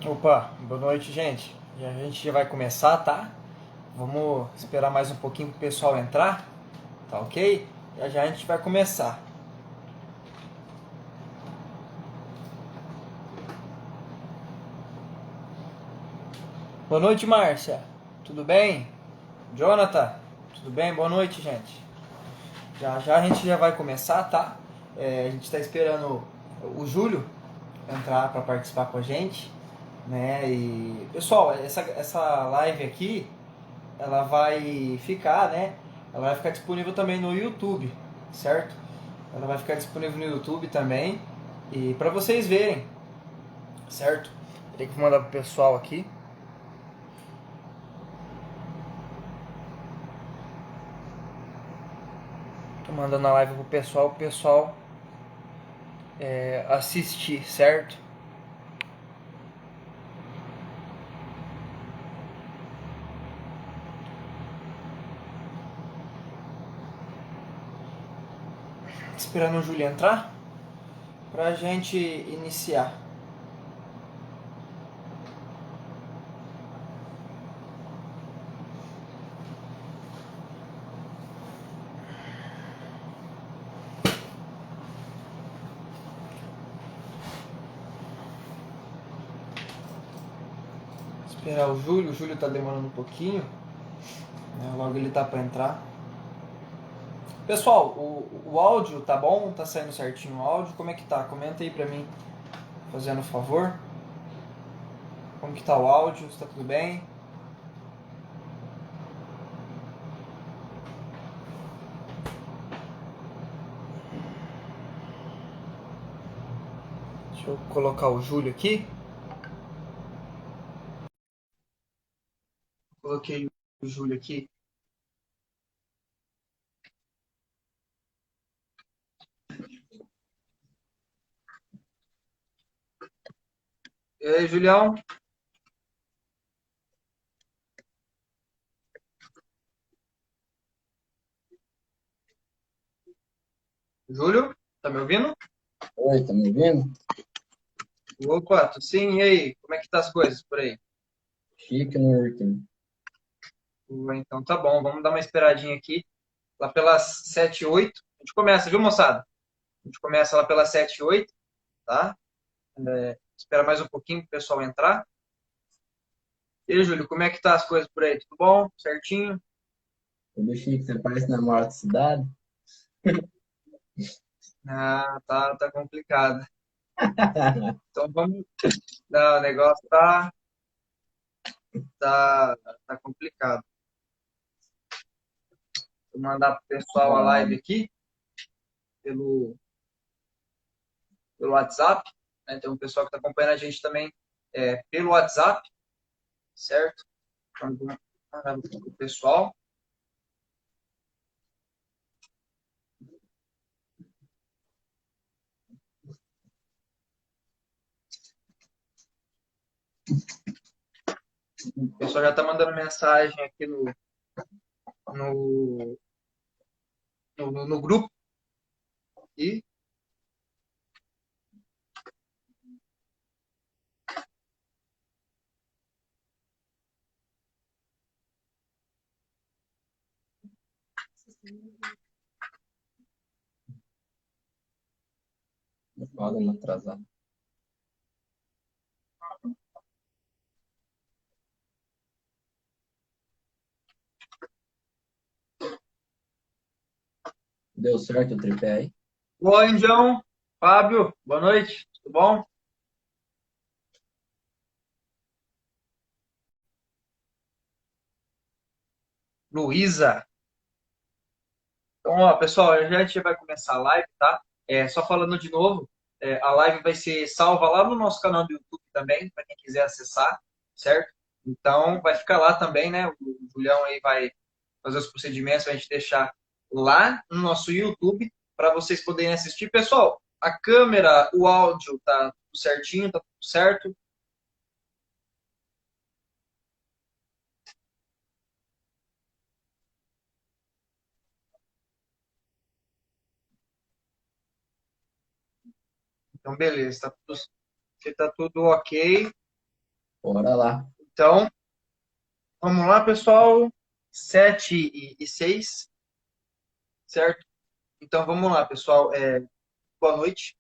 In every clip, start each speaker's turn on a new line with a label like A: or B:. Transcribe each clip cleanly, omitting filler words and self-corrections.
A: Opa, boa noite, gente. E a gente já vai começar, tá? Vamos esperar mais um pouquinho pro pessoal entrar, tá ok? Já já a gente vai começar. Boa noite, Márcia. Tudo bem? Jonathan, tudo bem? Boa noite, gente. Já já a gente já vai começar, tá? A gente está esperando o Júlio entrar para participar com a gente, né? E pessoal, essa live aqui ela vai ficar, né? Ela vai ficar disponível também no YouTube, certo? Ela vai ficar disponível no YouTube também e para vocês verem, certo? Tem que mandar pro pessoal aqui. Tô mandando a live pro pessoal, o pessoal assistir, certo? Esperando o Júlio entrar pra gente iniciar. Esperar o Júlio tá demorando um pouquinho, né? Logo ele tá para entrar. Pessoal, o áudio tá bom? Tá saindo certinho o áudio? Como é que tá? Comenta aí pra mim, fazendo favor. Como que tá o áudio? Está tudo bem? Deixa eu colocar o Júlio aqui. Coloquei o Júlio aqui. E aí, Julião? Júlio? Tá me ouvindo?
B: Oi, tá me ouvindo?
A: Opa, tudo sim? E aí? Como é que tá as coisas por aí?
B: Chique no último.
A: Então tá bom, vamos dar uma esperadinha aqui. Lá pelas 7 8. A gente começa, viu, moçada? A gente começa lá pelas 7 8, tá? Espera mais um pouquinho pro pessoal entrar. E aí, Júlio, como é que tá as coisas por aí? Tudo bom? Certinho?
B: Tudo chique, você parece namorado da cidade.
A: Ah, tá complicado. Então vamos. Não, o negócio tá, tá complicado. Vou mandar pro pessoal a live
B: Bravo.
A: aqui pelo, pelo WhatsApp, né? Tem um pessoal que está acompanhando a gente também pelo WhatsApp, certo? Então, vou mandar pro pessoal. O pessoal já está mandando mensagem aqui no, no grupo e
B: Foda não atrasar. Deu certo o tripé aí?
A: oi, Indião, Fábio, boa noite, tudo bom? Luísa. Então, ó, pessoal, já a gente vai começar a live, tá? Só falando de novo, a live vai ser salva lá no nosso canal do YouTube também, para quem quiser acessar, certo? Então, vai ficar lá também, né? O Julião aí vai fazer os procedimentos, vai a gente deixar lá no nosso YouTube para vocês poderem assistir. Pessoal, a câmera, o áudio tá tudo certinho, tá tudo certo? Então, beleza, tá tudo ok.
B: Bora lá.
A: Então, vamos lá, pessoal. 7h06, certo? Então, vamos lá, pessoal. Boa noite.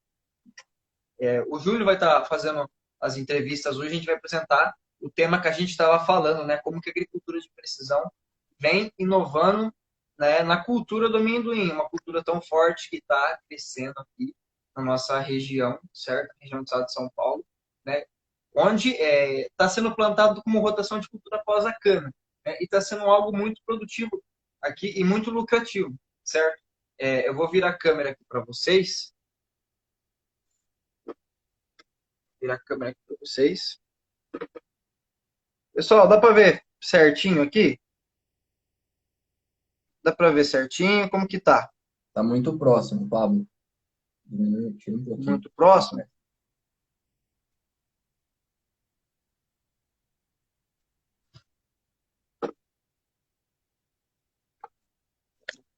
A: O Júlio vai estar fazendo as entrevistas hoje. A gente vai apresentar o tema que a gente estava falando, né? Como que a agricultura de precisão vem inovando, né, na cultura do amendoim, uma cultura tão forte que está crescendo aqui na nossa região, certo? Região do estado de São Paulo, né? Onde está sendo plantado como rotação de cultura após a cana, né? E está sendo algo muito produtivo aqui e muito lucrativo, certo? Eu vou virar a câmera aqui para vocês, virar a câmera aqui para vocês. Pessoal, dá para ver certinho aqui? Dá para ver certinho como que tá?
B: Tá muito próximo, Pablo. Tira um pouquinho.
A: Muito próximo?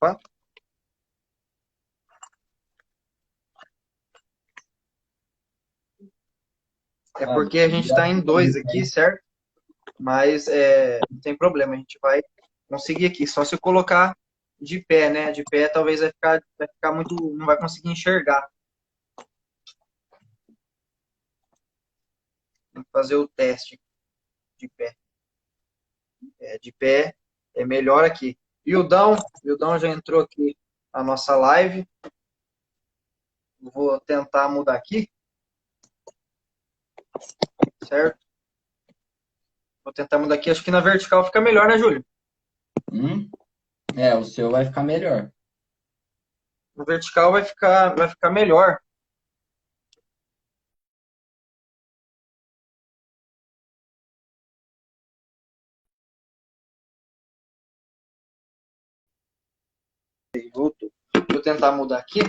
A: Opa. É porque a gente está em dois aqui, certo? Mas não tem problema, a gente vai conseguir aqui. Só se eu colocar de pé, né? De pé talvez vai ficar muito. Não vai conseguir enxergar. Tem que fazer o teste de pé. De pé é melhor aqui. Ildão já entrou aqui na nossa live. Vou tentar mudar aqui. Certo? Vou tentar mudar aqui. Acho que na vertical fica melhor, né, Júlio?
B: O seu vai ficar melhor.
A: Na vertical vai ficar melhor. Vou tentar mudar aqui.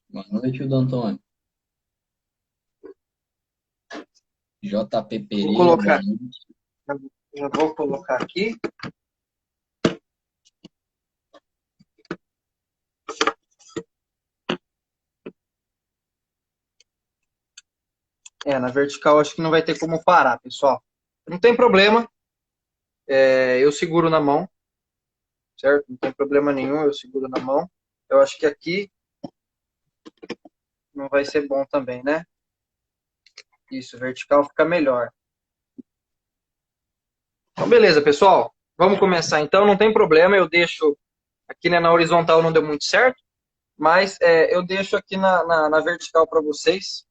B: Boa noite, Ildo Antônio. JP
A: Vou
B: Pereira,
A: colocar.
B: boa noite.
A: Já vou colocar aqui. Na vertical acho que não vai ter como parar, pessoal. Não tem problema. Eu seguro na mão, certo? Não tem problema nenhum, eu seguro na mão. Eu acho que aqui não vai ser bom também, né? Isso, vertical fica melhor. Então, beleza, pessoal. Vamos começar então, não tem problema. Eu deixo aqui, né, na horizontal não deu muito certo, mas eu deixo aqui na vertical para vocês.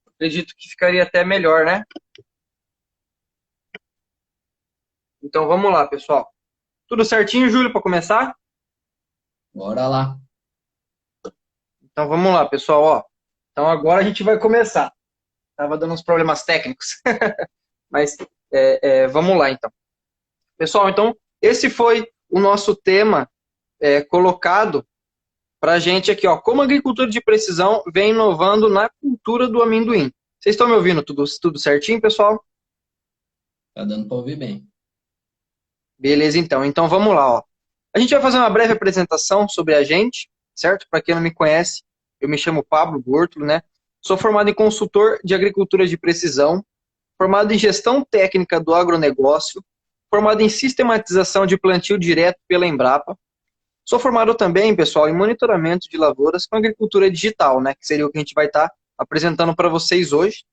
A: Acredito que ficaria até melhor, né? Então vamos lá, pessoal. Tudo certinho, Júlio, para começar?
B: Bora lá.
A: Então vamos lá, pessoal. Ó. Então agora a gente vai começar. Tava dando uns problemas técnicos, mas vamos lá então. Pessoal, então esse foi o nosso tema colocado para a gente aqui, ó. Como a agricultura de precisão vem inovando na cultura do amendoim. Vocês estão me ouvindo tudo certinho, pessoal?
B: Tá dando para ouvir bem.
A: Beleza, então. Então vamos lá, ó. A gente vai fazer uma breve apresentação sobre a gente, certo? Para quem não me conhece, eu me chamo Pablo Bortolo, né? Sou formado em consultor de agricultura de precisão, formado em gestão técnica do agronegócio, formado em sistematização de plantio direto pela Embrapa. Sou formado também, pessoal, em monitoramento de lavouras com agricultura digital, né? Que seria o que a gente vai estar apresentando para vocês hoje.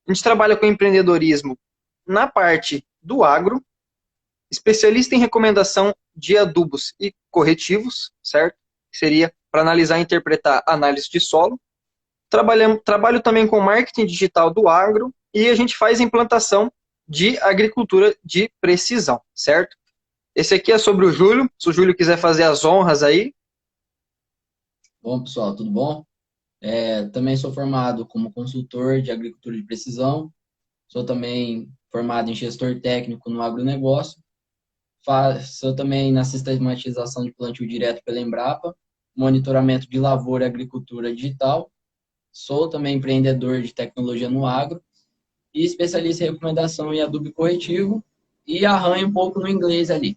A: A gente trabalha com empreendedorismo na parte do agro, especialista em recomendação de adubos e corretivos, certo? Que seria para analisar e interpretar análise de solo. Trabalho também com marketing digital do agro e a gente faz implantação de agricultura de precisão, certo? Esse aqui é sobre o Júlio, se o Júlio quiser fazer as honras aí.
B: Bom, pessoal, tudo bom? Também sou formado como consultor de agricultura de precisão. Sou também formado em gestor técnico no agronegócio. Sou também na sistematização de plantio direto pela Embrapa, monitoramento de lavoura e agricultura digital. Sou também empreendedor de tecnologia no agro e especialista em recomendação em adubo e corretivo, e arranho um pouco no inglês ali.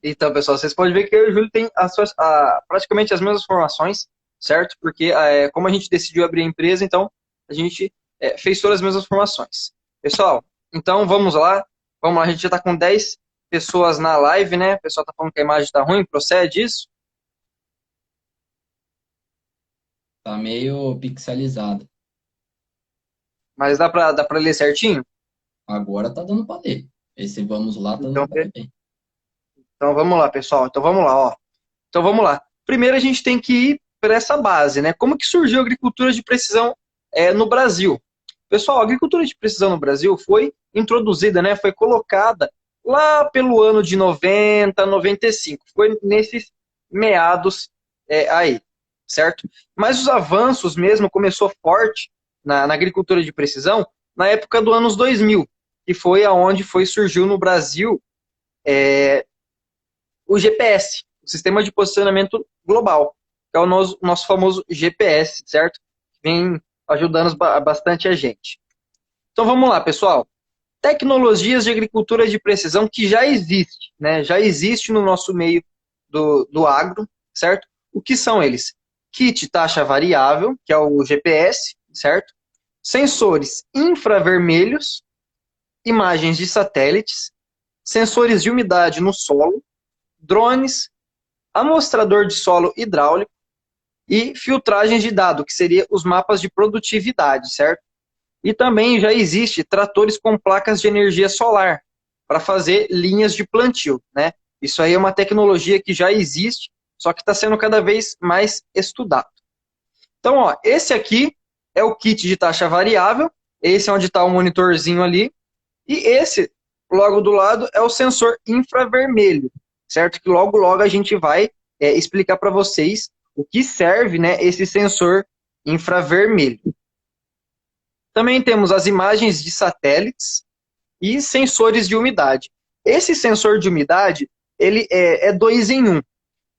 A: Então, pessoal, vocês podem ver que eu e o Júlio tem praticamente as mesmas formações, certo? Porque como a gente decidiu abrir a empresa, então a gente fez todas as mesmas formações. Pessoal, então vamos lá. Vamos lá, a gente já está com 10 pessoas na live, né? O pessoal está falando que a imagem está ruim, procede isso?
B: Tá meio pixelizado.
A: Mas dá para ler certinho?
B: Agora tá dando para ler. Esse vamos lá tá
A: Então,
B: dando para ler bem.
A: então vamos lá, pessoal. Então vamos lá, ó. Então vamos lá. Primeiro a gente tem que ir para essa base, né? Como que surgiu a agricultura de precisão no Brasil? Pessoal, a agricultura de precisão no Brasil foi introduzida, né? Foi colocada lá pelo ano de 90, 95. Foi nesses meados aí, certo? Mas os avanços mesmo começou forte na agricultura de precisão na época do anos 2000, que foi aonde surgiu no Brasil o GPS, o Sistema de Posicionamento Global, que é o nosso famoso GPS, certo? Vem ajudando bastante a gente. Então vamos lá, pessoal. Tecnologias de agricultura de precisão que já existe, né? Já existe no nosso meio do agro, certo? O que são eles? Kit taxa variável, que é o GPS, certo? Sensores infravermelhos, imagens de satélites, sensores de umidade no solo, drones, amostrador de solo hidráulico e filtragens de dado, que seria os mapas de produtividade, certo? E também já existe tratores com placas de energia solar para fazer linhas de plantio, né? Isso aí é uma tecnologia que já existe, só que está sendo cada vez mais estudado. Então, ó, esse aqui é o kit de taxa variável, esse é onde está o monitorzinho ali, e esse, logo do lado, é o sensor infravermelho, certo? Que logo, logo a gente vai explicar para vocês o que serve, né, esse sensor infravermelho. Também temos as imagens de satélites e sensores de umidade. Esse sensor de umidade, ele é 2 em 1.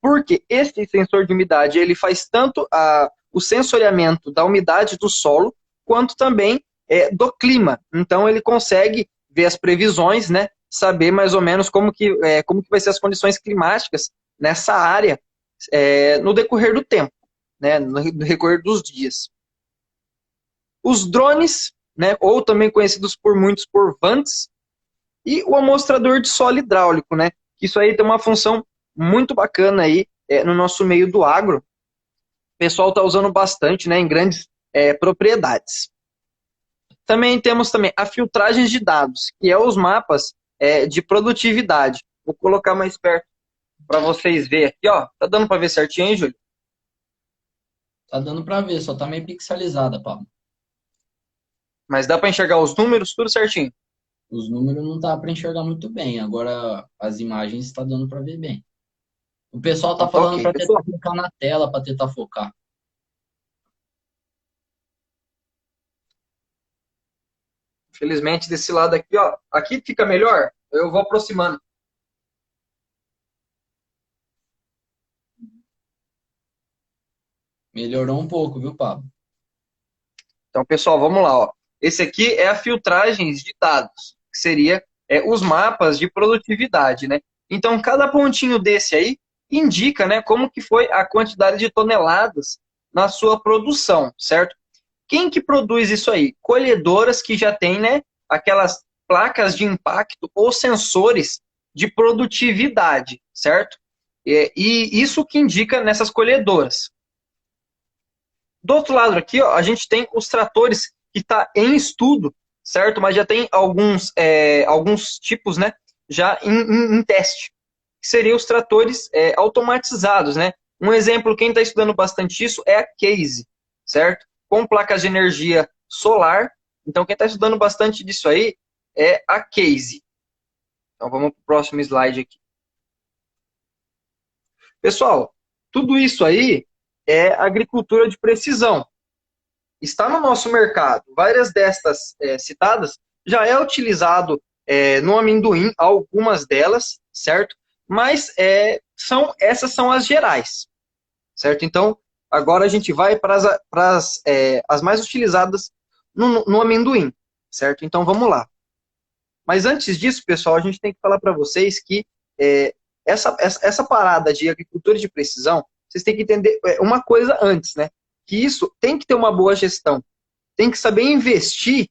A: Porque esse sensor de umidade, ele faz tanto o sensoriamento da umidade do solo, quanto também do clima. Então, ele consegue ver as previsões, né, saber mais ou menos como que vai ser as condições climáticas nessa área no decorrer do tempo, né, no decorrer dos dias. Os drones, né, ou também conhecidos por muitos por vantes, e o amostrador de solo hidráulico, né, que isso aí tem uma função muito bacana aí no nosso meio do agro. O pessoal está usando bastante, né, em grandes propriedades. Também temos a filtragem de dados, que é os mapas de produtividade. Vou colocar mais perto para vocês verem aqui, ó. Tá dando para ver certinho, hein, Júlio?
B: Tá dando para ver, só tá meio pixelizada, Pablo.
A: Mas dá para enxergar os números, tudo certinho.
B: Os números não dá para enxergar muito bem, agora as imagens está dando para ver bem. O pessoal tá falando
A: Ok,
B: para
A: pessoal.
B: tentar clicar na tela para tentar focar.
A: Infelizmente, desse lado aqui, ó. Aqui fica melhor. Eu vou aproximando.
B: Melhorou um pouco, viu, Pablo?
A: Então, pessoal, vamos lá, ó. Esse aqui é a filtragem de dados, que seria os mapas de produtividade, né? Então, cada pontinho desse aí indica, né, como que foi a quantidade de toneladas na sua produção, certo? Quem que produz isso aí? Colhedoras que já têm, né, aquelas placas de impacto ou sensores de produtividade, certo? E isso que indica nessas colhedoras. Do outro lado aqui, ó, a gente tem os tratores que está em estudo, certo? Mas já tem alguns tipos, né, já em teste, que seriam os tratores automatizados, né? Um exemplo, quem está estudando bastante isso é a Case, certo? Com placas de energia solar. Então, quem está estudando bastante disso aí é a Case. Então, vamos para o próximo slide aqui. Pessoal, tudo isso aí é agricultura de precisão. Está no nosso mercado. Várias destas citadas já é utilizado no amendoim, algumas delas, certo? Mas essas são as gerais, certo? Então, agora a gente vai para as mais utilizadas no amendoim, certo? Então vamos lá. Mas antes disso, pessoal, a gente tem que falar para vocês que essa parada de agricultura de precisão, vocês têm que entender uma coisa antes, né? Que isso tem que ter uma boa gestão. Tem que saber investir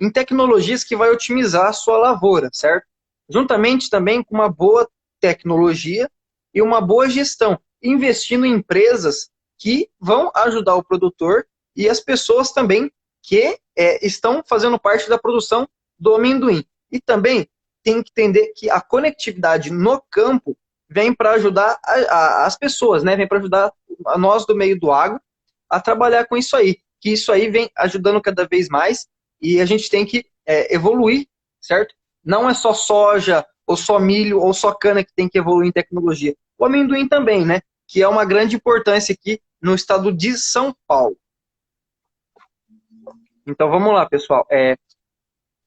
A: em tecnologias que vai otimizar a sua lavoura, certo? Juntamente também com uma boa tecnologia e uma boa gestão, investindo em empresas que vão ajudar o produtor e as pessoas também que estão fazendo parte da produção do amendoim. E também tem que entender que a conectividade no campo vem para ajudar as pessoas, né? Vem para ajudar a nós do meio do agro a trabalhar com isso aí. Que isso aí vem ajudando cada vez mais e a gente tem que evoluir, certo? Não é só soja, ou só milho, ou só cana que tem que evoluir em tecnologia. O amendoim também, né? Que é uma grande importância aqui no estado de São Paulo. Então vamos lá, pessoal.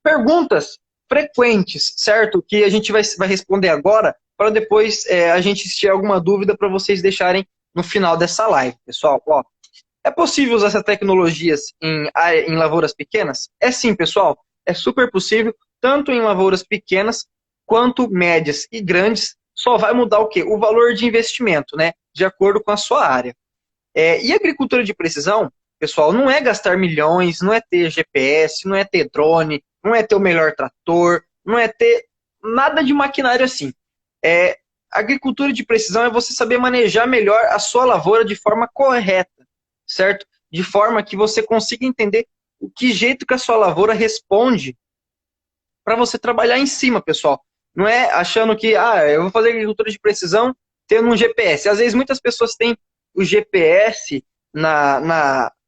A: Perguntas frequentes, certo? Que a gente vai responder agora, para depois a gente, se tiver alguma dúvida, para vocês deixarem no final dessa live, pessoal. Ó, é possível usar essas tecnologias em lavouras pequenas? É sim, pessoal. É super possível, tanto em lavouras pequenas quanto médias e grandes. Só vai mudar o quê? O valor de investimento, né? De acordo com a sua área. E agricultura de precisão, pessoal, não é gastar milhões, não é ter GPS, não é ter drone, não é ter o melhor trator, não é ter nada de maquinário assim. Agricultura de precisão é você saber manejar melhor a sua lavoura de forma correta, certo? De forma que você consiga entender o que jeito que a sua lavoura responde para você trabalhar em cima, pessoal. Não é achando que, eu vou fazer agricultura de precisão tendo um GPS. Às vezes muitas pessoas têm o GPS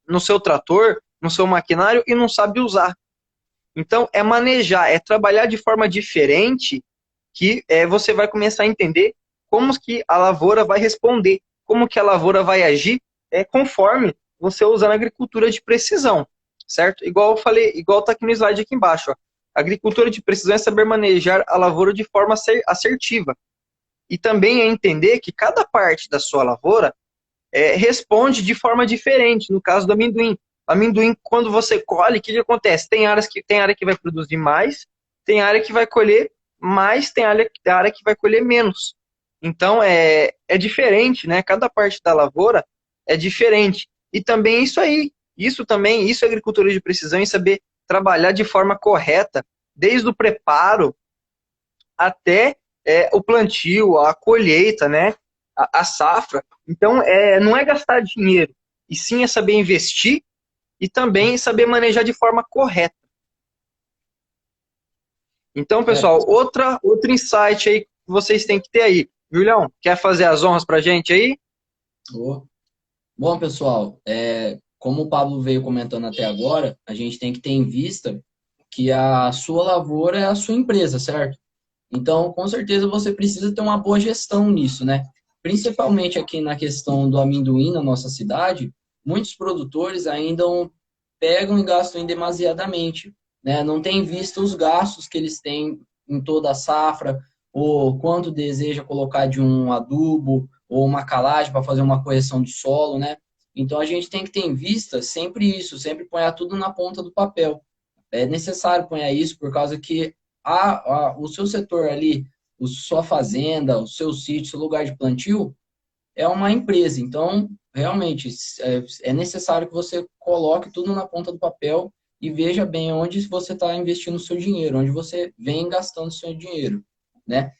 A: no seu trator, no seu maquinário e não sabe usar. Então, é manejar, é trabalhar de forma diferente que você vai começar a entender como que a lavoura vai responder, como que a lavoura vai agir conforme você usar na agricultura de precisão, certo? Igual eu falei, igual está aqui no slide aqui embaixo. Ó. Agricultura de precisão é saber manejar a lavoura de forma assertiva. E também é entender que cada parte da sua lavoura responde de forma diferente, no caso do amendoim. Amendoim, quando você colhe, o que acontece? Tem área que vai produzir mais, tem área que vai colher mais, tem área que vai colher menos. Então, é diferente, né? Cada parte da lavoura é diferente. E também isso aí, isso é agricultura de precisão e saber trabalhar de forma correta, desde o preparo até o plantio, a colheita, né? A safra. Então, não é gastar dinheiro, e sim é saber investir e também saber manejar de forma correta. Então, pessoal, outro insight aí que vocês têm que ter aí. Julião, quer fazer as honras pra gente aí?
B: Bom, pessoal, como o Pablo veio comentando até agora, a gente tem que ter em vista que a sua lavoura é a sua empresa, certo? Então, com certeza, você precisa ter uma boa gestão nisso, né? Principalmente aqui na questão do amendoim na nossa cidade, muitos produtores ainda pegam e gastam demasiadamente, né? Não tem visto os gastos que eles têm em toda a safra, ou quanto deseja colocar de um adubo, ou uma calagem para fazer uma correção do solo, né? Então, a gente tem que ter em vista sempre isso, sempre ponhar tudo na ponta do papel. É necessário ponhar isso por causa que o seu setor ali, sua fazenda, o seu sítio, seu lugar de plantio, é uma empresa. Então, realmente, é necessário que você coloque tudo na ponta do papel e veja bem onde você está investindo o seu dinheiro, onde você vem gastando o seu dinheiro, né?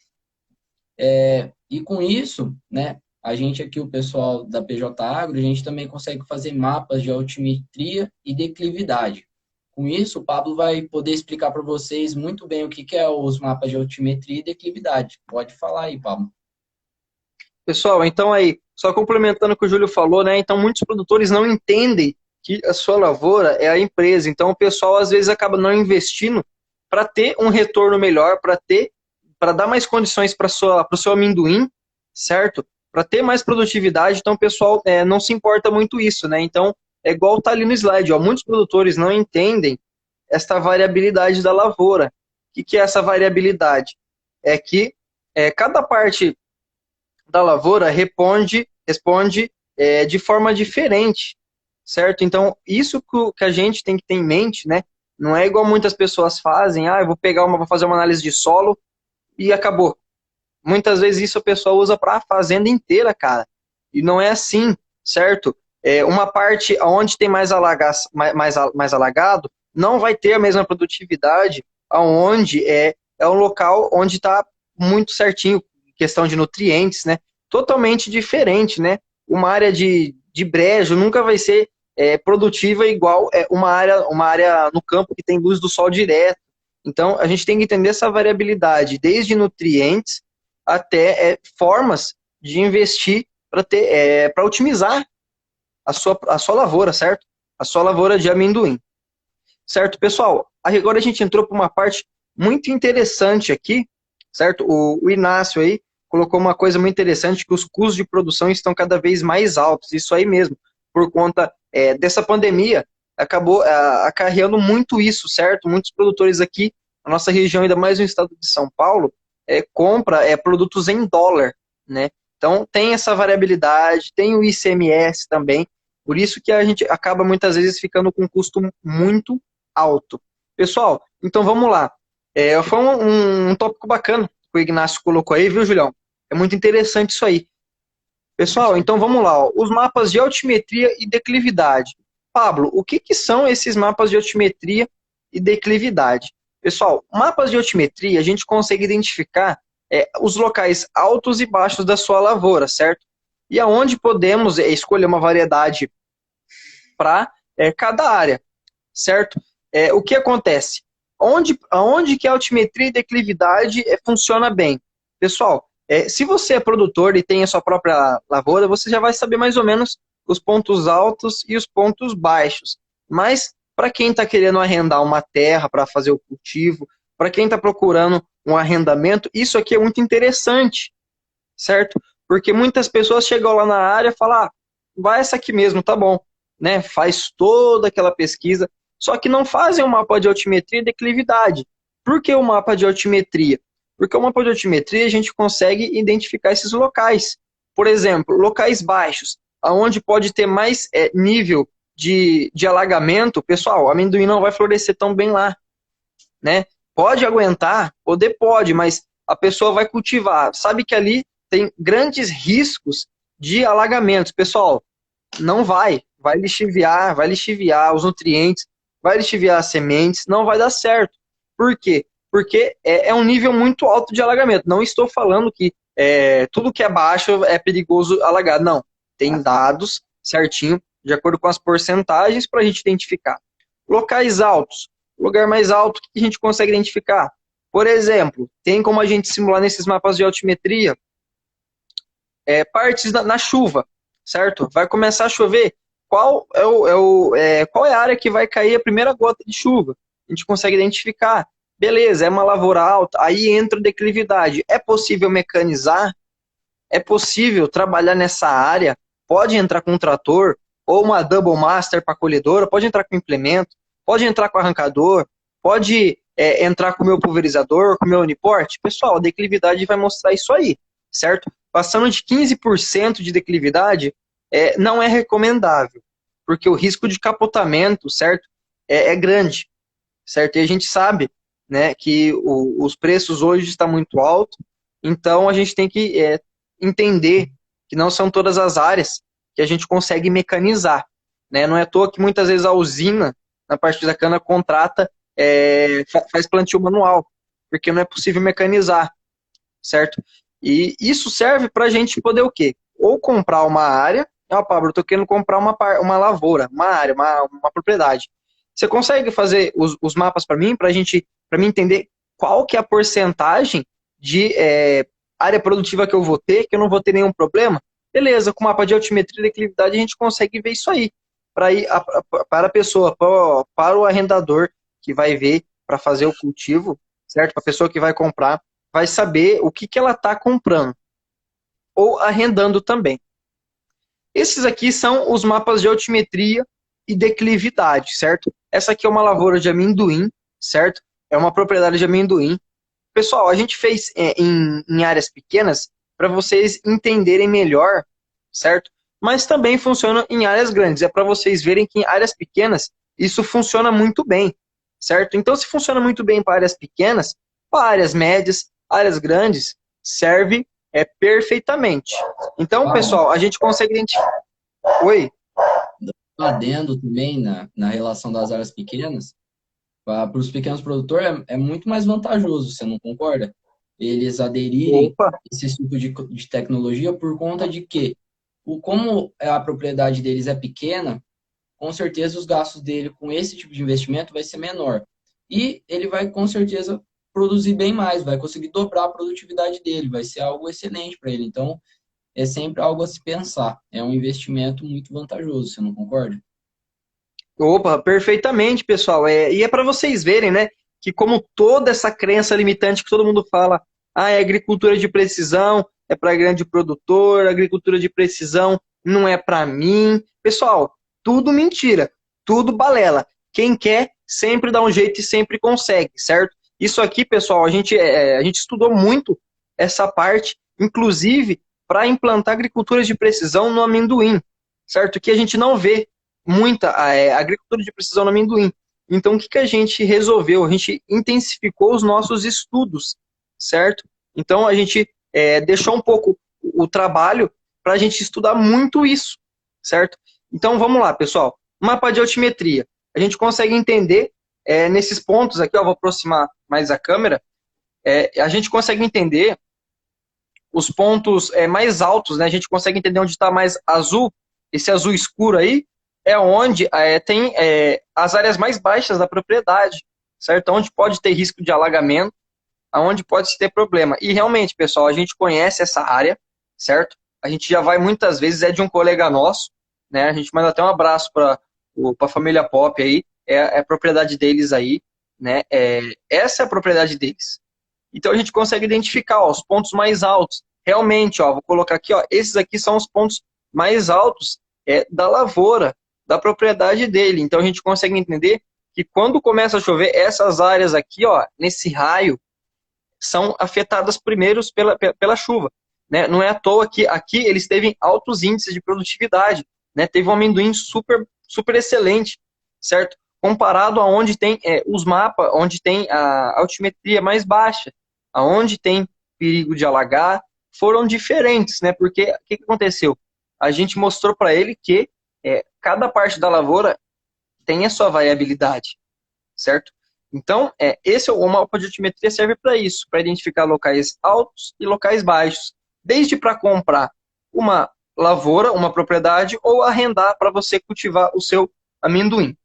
B: E com isso, né, a gente aqui, o pessoal da PJ Agro, a gente também consegue fazer mapas de altimetria e declividade. Com isso, o Pablo vai poder explicar para vocês muito bem o que é os mapas de altimetria e declividade. Pode falar aí, Pablo.
A: Pessoal, então aí, só complementando o que o Júlio falou, né? Então, muitos produtores não entendem que a sua lavoura é a empresa. Então, o pessoal, às vezes, acaba não investindo para ter um retorno melhor, para dar mais condições para o seu amendoim, certo? Para ter mais produtividade. Então, o pessoal não se importa muito isso, né? Então, é igual está ali no slide, ó. Muitos produtores não entendem esta variabilidade da lavoura. O que é essa variabilidade? É que cada parte da lavoura responde de forma diferente, certo? Então, isso que a gente tem que ter em mente, né? Não é igual muitas pessoas fazem, eu vou fazer uma análise de solo e acabou. Muitas vezes isso a pessoa usa para a fazenda inteira, cara. E não é assim, certo? Uma parte onde tem mais alagado não vai ter a mesma produtividade aonde é um local onde está muito certinho, questão de nutrientes, né? Totalmente diferente, né? Uma área de brejo nunca vai ser produtiva igual uma área no campo que tem luz do sol direto. Então, a gente tem que entender essa variabilidade, desde nutrientes até formas de investir para otimizar a sua lavoura, certo? A sua lavoura de amendoim. Certo, pessoal? Agora a gente entrou para uma parte muito interessante aqui, certo? O Inácio aí colocou uma coisa muito interessante, que os custos de produção estão cada vez mais altos. Isso aí mesmo, por conta dessa pandemia, acabou acarreando muito isso, certo? Muitos produtores aqui, na nossa região, ainda mais no estado de São Paulo, compra produtos em dólar, né? Então tem essa variabilidade, tem o ICMS também, por isso que a gente acaba muitas vezes ficando com um custo muito alto. Pessoal, então vamos lá. Foi um tópico bacana que o Ignácio colocou aí, viu, Julião? É muito interessante isso aí. Pessoal, então vamos lá. Ó. Os mapas de altimetria e declividade. Pablo, o que são esses mapas de altimetria e declividade? Pessoal, mapas de altimetria, a gente consegue identificar os locais altos e baixos da sua lavoura, certo? E aonde podemos escolher uma variedade para cada área, certo? O que acontece? Aonde que a altimetria e declividade funciona bem? Pessoal, se você é produtor e tem a sua própria lavoura, você já vai saber mais ou menos os pontos altos e os pontos baixos. Mas, para quem está querendo arrendar uma terra para fazer o cultivo, para quem está procurando um arrendamento, isso aqui é muito interessante, certo? Porque muitas pessoas chegam lá na área e falam, vai essa aqui mesmo, tá bom. Né? Faz toda aquela pesquisa, só que não fazem um mapa de altimetria e declividade. Por que o mapa de altimetria? Porque o mapa de altimetria a gente consegue identificar esses locais. Por exemplo, locais baixos, aonde pode ter mais nível de alagamento, pessoal, o amendoim não vai florescer tão bem lá. Né? Pode aguentar, poder pode, mas a pessoa vai cultivar. Sabe que ali tem grandes riscos de alagamentos. Pessoal, não vai lixiviar os nutrientes, vai lixiviar as sementes, não vai dar certo. Por quê? Porque é um nível muito alto de alagamento. Não estou falando que tudo que é baixo é perigoso alagar. Não. Tem dados certinho, de acordo com as porcentagens, para a gente identificar. Locais altos. Lugar mais alto que a gente consegue identificar. Por exemplo, tem como a gente simular nesses mapas de altimetria partes na chuva, certo? Vai começar a chover. Qual é a área que vai cair a primeira gota de chuva? A gente consegue identificar. Beleza, é uma lavoura alta, aí entra declividade. É possível mecanizar? É possível trabalhar nessa área? Pode entrar com um trator, ou uma double master para colhedora, pode entrar com implemento, pode entrar com arrancador, pode entrar com o meu pulverizador, com o meu uniporte. Pessoal, a declividade vai mostrar isso aí, certo? Passando de 15% de declividade, não é recomendável, porque o risco de capotamento, certo, é grande, certo? E a gente sabe, né, que os preços hoje estão muito altos, então a gente tem que entender que não são todas as áreas que a gente consegue mecanizar, né? Não é à toa que muitas vezes a usina, na parte da cana, contrata, faz plantio manual, porque não é possível mecanizar, certo? E isso serve para a gente poder o quê? Ou comprar uma área, Pablo, eu estou querendo comprar uma lavoura, uma área, uma propriedade. Você consegue fazer os mapas para mim entender qual que é a porcentagem de área produtiva que eu vou ter, que eu não vou ter nenhum problema? Beleza, com o mapa de altimetria e declividade a gente consegue ver isso aí, para a pessoa, para o arrendador que vai ver para fazer o cultivo, certo? Para a pessoa que vai comprar, vai saber o que ela está comprando, ou arrendando também. Esses aqui são os mapas de altimetria e declividade, certo? Essa aqui é uma lavoura de amendoim, certo? É uma propriedade de amendoim. Pessoal, a gente fez em áreas pequenas para vocês entenderem melhor, certo? mas também funciona em áreas grandes. É para vocês verem que em áreas pequenas isso funciona muito bem, certo? Então, se funciona muito bem para áreas pequenas, para áreas médias, áreas grandes, serve perfeitamente. Então, pessoal, a gente consegue identificar. Oi?
B: Um adendo também na relação das áreas pequenas, para os pequenos produtores é muito mais vantajoso, você não concorda? Eles aderirem
A: Opa!
B: a esse tipo de tecnologia por conta de que, como a propriedade deles é pequena, com certeza os gastos dele com esse tipo de investimento vai ser menor. E ele vai, com certeza, produzir bem mais, vai conseguir dobrar a produtividade dele, vai ser algo excelente para ele. Então, é sempre algo a se pensar. É um investimento muito vantajoso, você não concorda?
A: Opa, perfeitamente, pessoal. E é para vocês verem, né, que como toda essa crença limitante que todo mundo fala, é agricultura de precisão, é para grande produtor, agricultura de precisão não é para mim. Pessoal, tudo mentira, tudo balela. Quem quer sempre dá um jeito e sempre consegue, certo? Isso aqui, pessoal, a gente estudou muito essa parte, inclusive para implantar agricultura de precisão no amendoim, certo? Que a gente não vê muita agricultura de precisão no amendoim. Então, o que a gente resolveu? A gente intensificou os nossos estudos, certo? Então, a gente deixou um pouco o trabalho para a gente estudar muito isso, certo? Então, vamos lá, pessoal. Mapa de altimetria. A gente consegue entender nesses pontos aqui, ó, vou aproximar mais a câmera, a gente consegue entender os pontos mais altos, né? A gente consegue entender onde está mais azul, esse azul escuro aí, é onde tem as áreas mais baixas da propriedade, certo? Onde pode ter risco de alagamento, aonde pode ter problema. E realmente, pessoal, a gente conhece essa área, certo? A gente já vai muitas vezes, é de um colega nosso, né? A gente manda até um abraço para a família Pop aí, é a propriedade deles aí, né? Essa é a propriedade deles. Então a gente consegue identificar ó, os pontos mais altos. Realmente, ó, vou colocar aqui, ó, esses aqui são os pontos mais altos da lavoura, da propriedade dele. Então a gente consegue entender que quando começa a chover, essas áreas aqui, ó, nesse raio, são afetadas primeiros pela chuva. Né? Não é à toa que aqui eles teve altos índices de produtividade. Né? Teve um amendoim super, super excelente, certo? Comparado a onde tem os mapas, onde tem a altimetria mais baixa, aonde tem perigo de alagar, foram diferentes, né? Porque o que aconteceu? A gente mostrou para ele que cada parte da lavoura tem a sua variabilidade, certo? Então, esse o mapa de altimetria serve para isso, para identificar locais altos e locais baixos, desde para comprar uma lavoura, uma propriedade, ou arrendar para você cultivar o seu amendoim.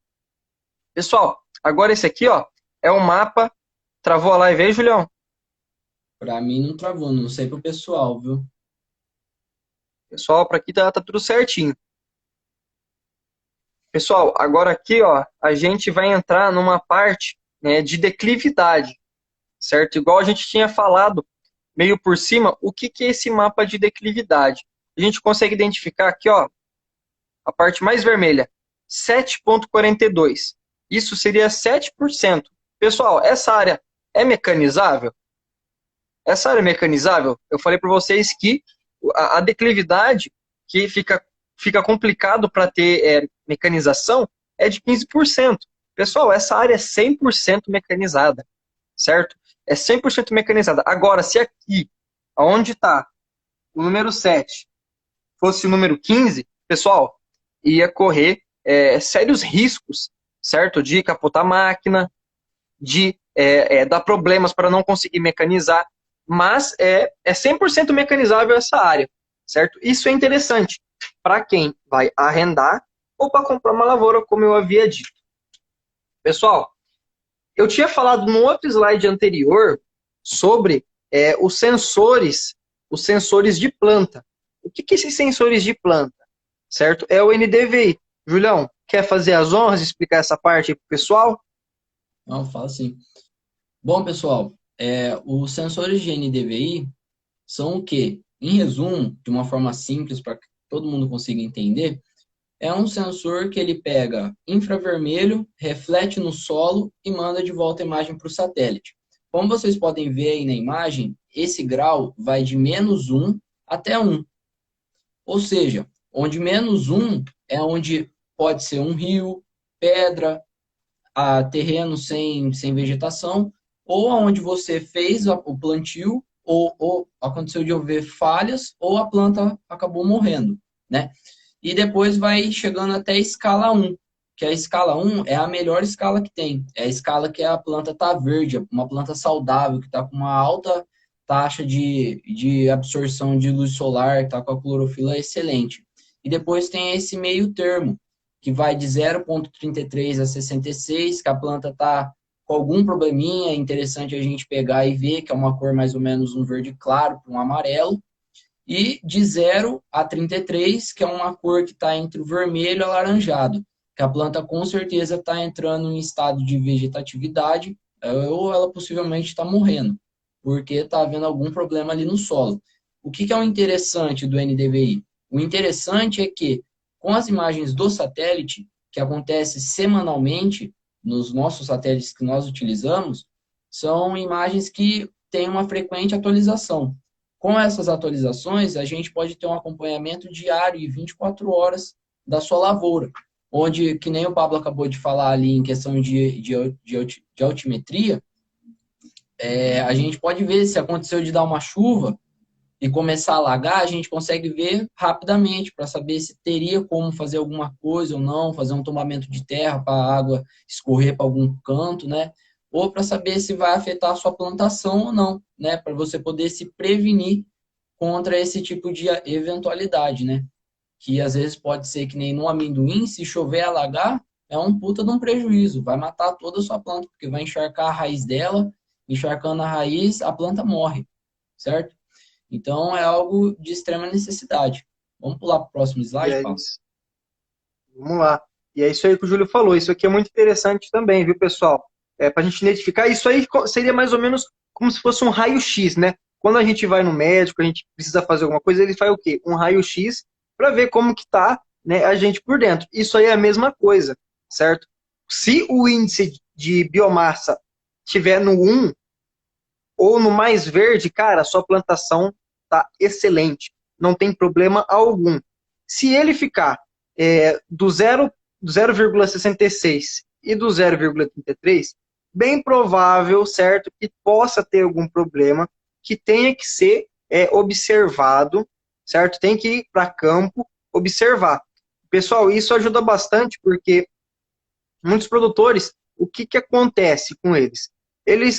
A: Pessoal, agora esse aqui, ó, é o mapa. Travou a live aí, Julião?
B: Para mim não travou, não sei pro pessoal, viu?
A: Pessoal, para aqui tá tudo certinho. Pessoal, agora aqui, ó, a gente vai entrar numa parte, né, de declividade, certo? Igual a gente tinha falado meio por cima, o que é esse mapa de declividade? A gente consegue identificar aqui, ó, a parte mais vermelha, 7,42. Isso seria 7%. Pessoal, essa área é mecanizável? Essa área mecanizável, eu falei para vocês que a declividade, que fica complicado para ter mecanização, é de 15%. Pessoal, essa área é 100% mecanizada, certo? É 100% mecanizada. Agora, se aqui, onde está o número 7, fosse o número 15, pessoal, ia correr sérios riscos, certo? De capotar a máquina, de dar problemas para não conseguir mecanizar, mas é 100% mecanizável essa área, certo? Isso é interessante para quem vai arrendar ou para comprar uma lavoura, como eu havia dito. Pessoal, eu tinha falado no outro slide anterior sobre os sensores de planta. O que é esses sensores de planta? Certo? É o NDVI. Julião, quer fazer as honras e explicar essa parte aí para o pessoal?
B: Não, fala sim. Bom, pessoal, os sensores de NDVI são o quê? Em resumo, de uma forma simples para que todo mundo consiga entender, é um sensor que ele pega infravermelho, reflete no solo e manda de volta a imagem para o satélite. Como vocês podem ver aí na imagem, esse grau vai de -1 até 1. Ou seja, onde -1 é onde pode ser um rio, pedra, terreno sem vegetação, ou onde você fez o plantio, ou aconteceu de haver falhas, ou a planta acabou morrendo, né? E depois vai chegando até a escala 1, que a escala 1 é a melhor escala que tem. É a escala que a planta está verde, uma planta saudável, que está com uma alta taxa de absorção de luz solar, está com a clorofila excelente. E depois tem esse meio termo, que vai de 0,33 a 66, que a planta está com algum probleminha, é interessante a gente pegar e ver, que é uma cor mais ou menos um verde claro para um amarelo, e de 0 a 33, que é uma cor que está entre o vermelho e o alaranjado, que a planta com certeza está entrando em estado de vegetatividade, ou ela possivelmente está morrendo, porque está havendo algum problema ali no solo. O que é o interessante do NDVI? O interessante é que, com as imagens do satélite, que acontece semanalmente nos nossos satélites que nós utilizamos, são imagens que têm uma frequente atualização. Com essas atualizações, a gente pode ter um acompanhamento diário e 24 horas da sua lavoura, onde, que nem o Pablo acabou de falar ali em questão de altimetria, a gente pode ver se aconteceu de dar uma chuva e começar a alagar, a gente consegue ver rapidamente para saber se teria como fazer alguma coisa ou não, fazer um tombamento de terra para a água escorrer para algum canto, né? Ou para saber se vai afetar a sua plantação ou não, né? Para você poder se prevenir contra esse tipo de eventualidade, né? Que às vezes pode ser que nem no amendoim, se chover e alagar, é um puta de um prejuízo, vai matar toda a sua planta, porque vai encharcar a raiz dela, encharcando a raiz, a planta morre, certo? Então, é algo de extrema necessidade. Vamos pular para o próximo
C: E
B: slide,
C: é
B: Paulo?
C: isso. Vamos lá. E é isso aí que o Júlio falou. Isso aqui é muito interessante também, viu, pessoal? Para a gente identificar, isso aí seria mais ou menos como se fosse um raio-x, né? Quando a gente vai no médico, a gente precisa fazer alguma coisa, ele faz o quê? Um raio-x para ver como que tá, né, a gente por dentro. Isso aí é a mesma coisa, certo? Se o índice de biomassa tiver no 1 ou no mais verde, cara, a sua plantação tá excelente. Não tem problema algum. Se ele ficar do 0,66 e do 0,33, bem provável, certo, que possa ter algum problema que tenha que ser observado, certo? Tem que ir para campo observar. Pessoal, isso ajuda bastante porque muitos produtores, o que acontece com eles? Eles,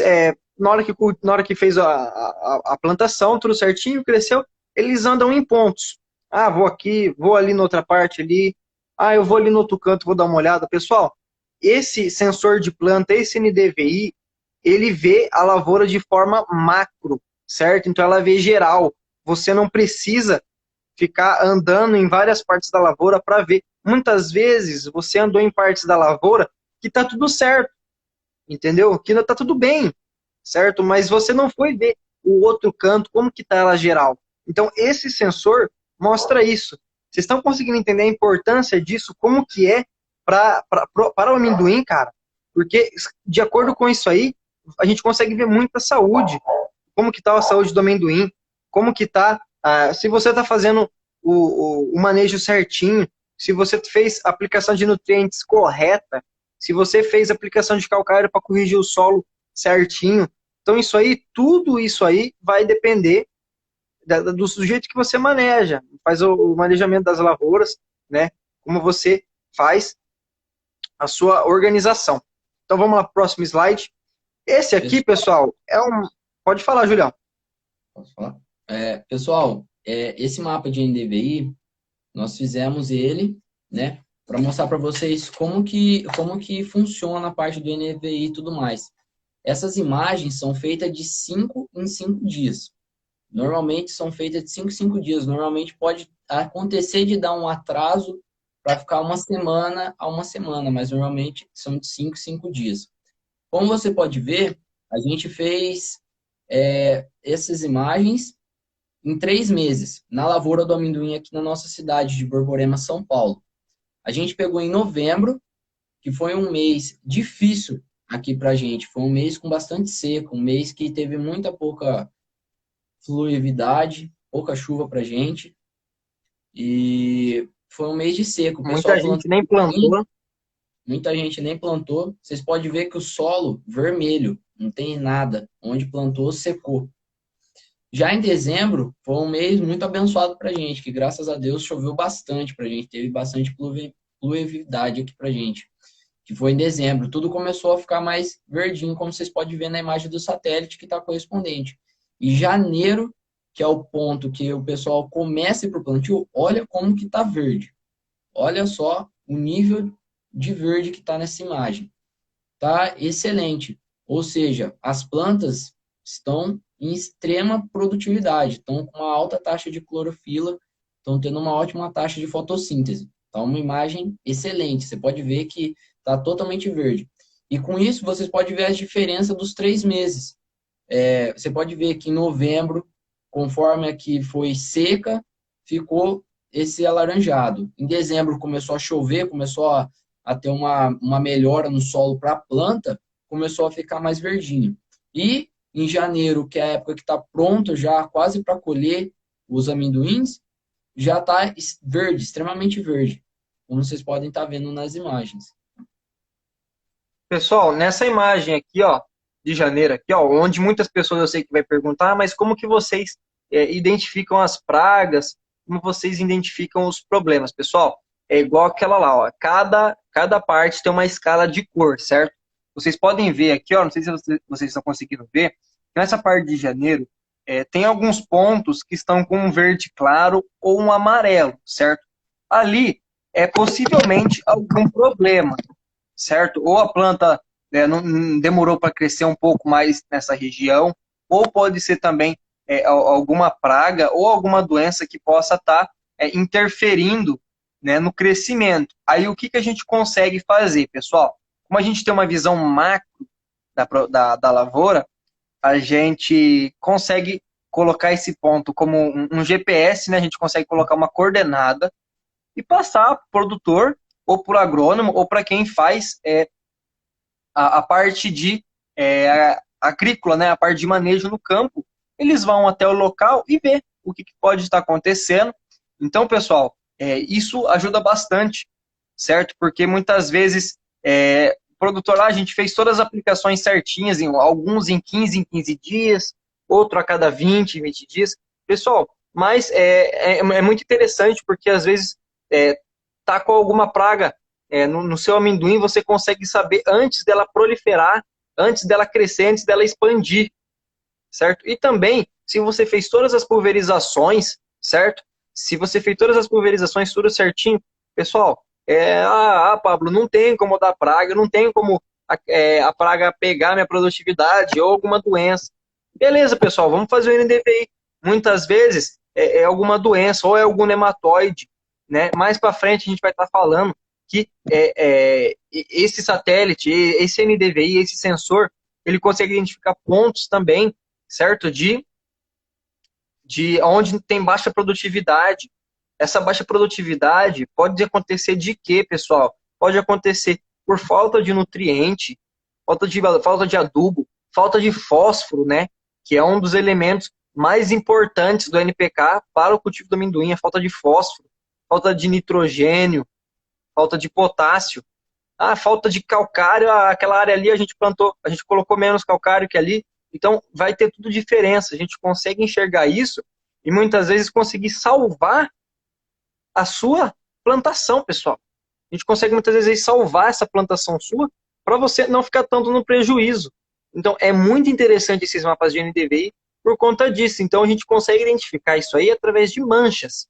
C: na hora que fez a plantação, tudo certinho, cresceu, eles andam em pontos. Ah, vou aqui, vou ali na outra parte ali. Ah, eu vou ali no outro canto, vou dar uma olhada. Pessoal, esse sensor de planta, esse NDVI, ele vê a lavoura de forma macro, certo? Então ela vê geral. Você não precisa ficar andando em várias partes da lavoura para ver. Muitas vezes você andou em partes da lavoura que está tudo certo, entendeu? Que está tudo bem, certo? Mas você não foi ver o outro canto, como que está ela geral. Então esse sensor mostra isso. Vocês estão conseguindo entender a importância disso, como que é para o amendoim, cara? Porque de acordo com isso aí, a gente consegue ver muita saúde. Como que está a saúde do amendoim, como que está, se você está fazendo o manejo certinho, se você fez a aplicação de nutrientes correta, se você fez a aplicação de calcário para corrigir o solo certinho. Então isso aí, tudo isso aí vai depender do jeito que você maneja, faz o manejamento das lavouras, né? Como você faz a sua organização. Então vamos lá para o próximo slide. Esse aqui, pessoal, Pode falar, Julião.
B: Posso falar? Pessoal, esse mapa de NDVI, nós fizemos ele, né, para mostrar para vocês como que funciona a parte do NDVI e tudo mais. Essas imagens são feitas de 5 em 5 dias. Normalmente são feitas de 5 em 5 dias. Normalmente pode acontecer de dar um atraso para ficar uma semana a uma semana, mas normalmente são de 5 em 5 dias. Como você pode ver, a gente fez essas imagens em 3 meses, na lavoura do amendoim aqui na nossa cidade de Borborema, São Paulo. A gente pegou em novembro, que foi um mês difícil aqui pra gente. Foi um mês com bastante seco, um mês que teve pouca fluividade, pouca chuva pra gente. e foi um mês de seco. O
C: Muita
B: pessoal
C: gente
B: plantou
C: nem plantou.
B: muita gente nem plantou. Vocês podem ver que o solo vermelho, não tem nada. Onde plantou, secou. Já em dezembro, foi um mês muito abençoado para a gente, que graças a Deus choveu bastante para a gente, teve bastante pluviosidade aqui para a gente, que foi em dezembro. Tudo começou a ficar mais verdinho, como vocês podem ver na imagem do satélite que está correspondente. E janeiro, que é o ponto que o pessoal começa para o plantio, olha como que está verde. Olha só o nível de verde que está nessa imagem. Tá excelente. Ou seja, as plantas estão em extrema produtividade, estão com uma alta taxa de clorofila, estão tendo uma ótima taxa de fotossíntese. Tá uma imagem excelente. Você pode ver que está totalmente verde. E com isso, vocês podem ver a diferença dos 3 meses. Você pode ver que em novembro, conforme aqui foi seca, ficou esse alaranjado. Em dezembro começou a chover, começou a ter uma melhora no solo para a planta, começou a ficar mais verdinho. E em janeiro, que é a época que está pronta já, quase para colher os amendoins, já está verde, extremamente verde, como vocês podem estar vendo nas imagens.
C: Pessoal, nessa imagem aqui, ó, de janeiro aqui, ó, onde muitas pessoas eu sei que vai perguntar, mas como que vocês identificam as pragas, como vocês identificam os problemas, pessoal? É igual aquela lá, ó, cada parte tem uma escala de cor, certo? Vocês podem ver aqui, ó, não sei se vocês estão conseguindo ver, nessa parte de janeiro, tem alguns pontos que estão com um verde claro ou um amarelo, certo? Ali é possivelmente algum problema, certo? Ou a planta não demorou para crescer um pouco mais nessa região, ou pode ser também alguma praga ou alguma doença que possa estar interferindo, né, no crescimento. Aí o que, que a gente consegue fazer, pessoal? Como a gente tem uma visão macro da lavoura, a gente consegue colocar esse ponto como um GPS, né? A gente consegue colocar uma coordenada e passar para o produtor, ou para o agrônomo, ou para quem faz a parte de agrícola, né, a parte de manejo no campo. Eles vão até o local e ver o que pode estar acontecendo. Então, pessoal, isso ajuda bastante, certo? Porque muitas vezes o produtor lá, a gente fez todas as aplicações certinhas, alguns em 15 dias, outro a cada 20 dias. Pessoal, mas é muito interessante porque às vezes tá com alguma praga no seu amendoim, você consegue saber antes dela proliferar, antes dela crescer, antes dela expandir, certo? E também, se você fez todas as pulverizações, certo? Se você fez todas as pulverizações, tudo certinho, pessoal, Pablo, não tem como dar praga, não tem como a praga pegar minha produtividade ou alguma doença. Beleza, pessoal, vamos fazer o NDVI. Muitas vezes é alguma doença ou é algum nematóide, né? Mais para frente a gente vai estar falando que esse satélite, esse NDVI, esse sensor, ele consegue identificar pontos também, certo? De onde tem baixa produtividade. Essa baixa produtividade pode acontecer de quê, pessoal? Pode acontecer por falta de nutriente, falta de adubo, falta de fósforo, né? Que é um dos elementos mais importantes do NPK para o cultivo do amendoim, a falta de fósforo, falta de nitrogênio, falta de potássio, falta de calcário, aquela área ali a gente plantou, a gente colocou menos calcário que ali, então vai ter tudo diferença, a gente consegue enxergar isso e muitas vezes conseguir salvar a sua plantação, pessoal. A gente consegue muitas vezes salvar essa plantação sua para você não ficar tanto no prejuízo. Então é muito interessante esses mapas de NDVI por conta disso, então a gente consegue identificar isso aí através de manchas.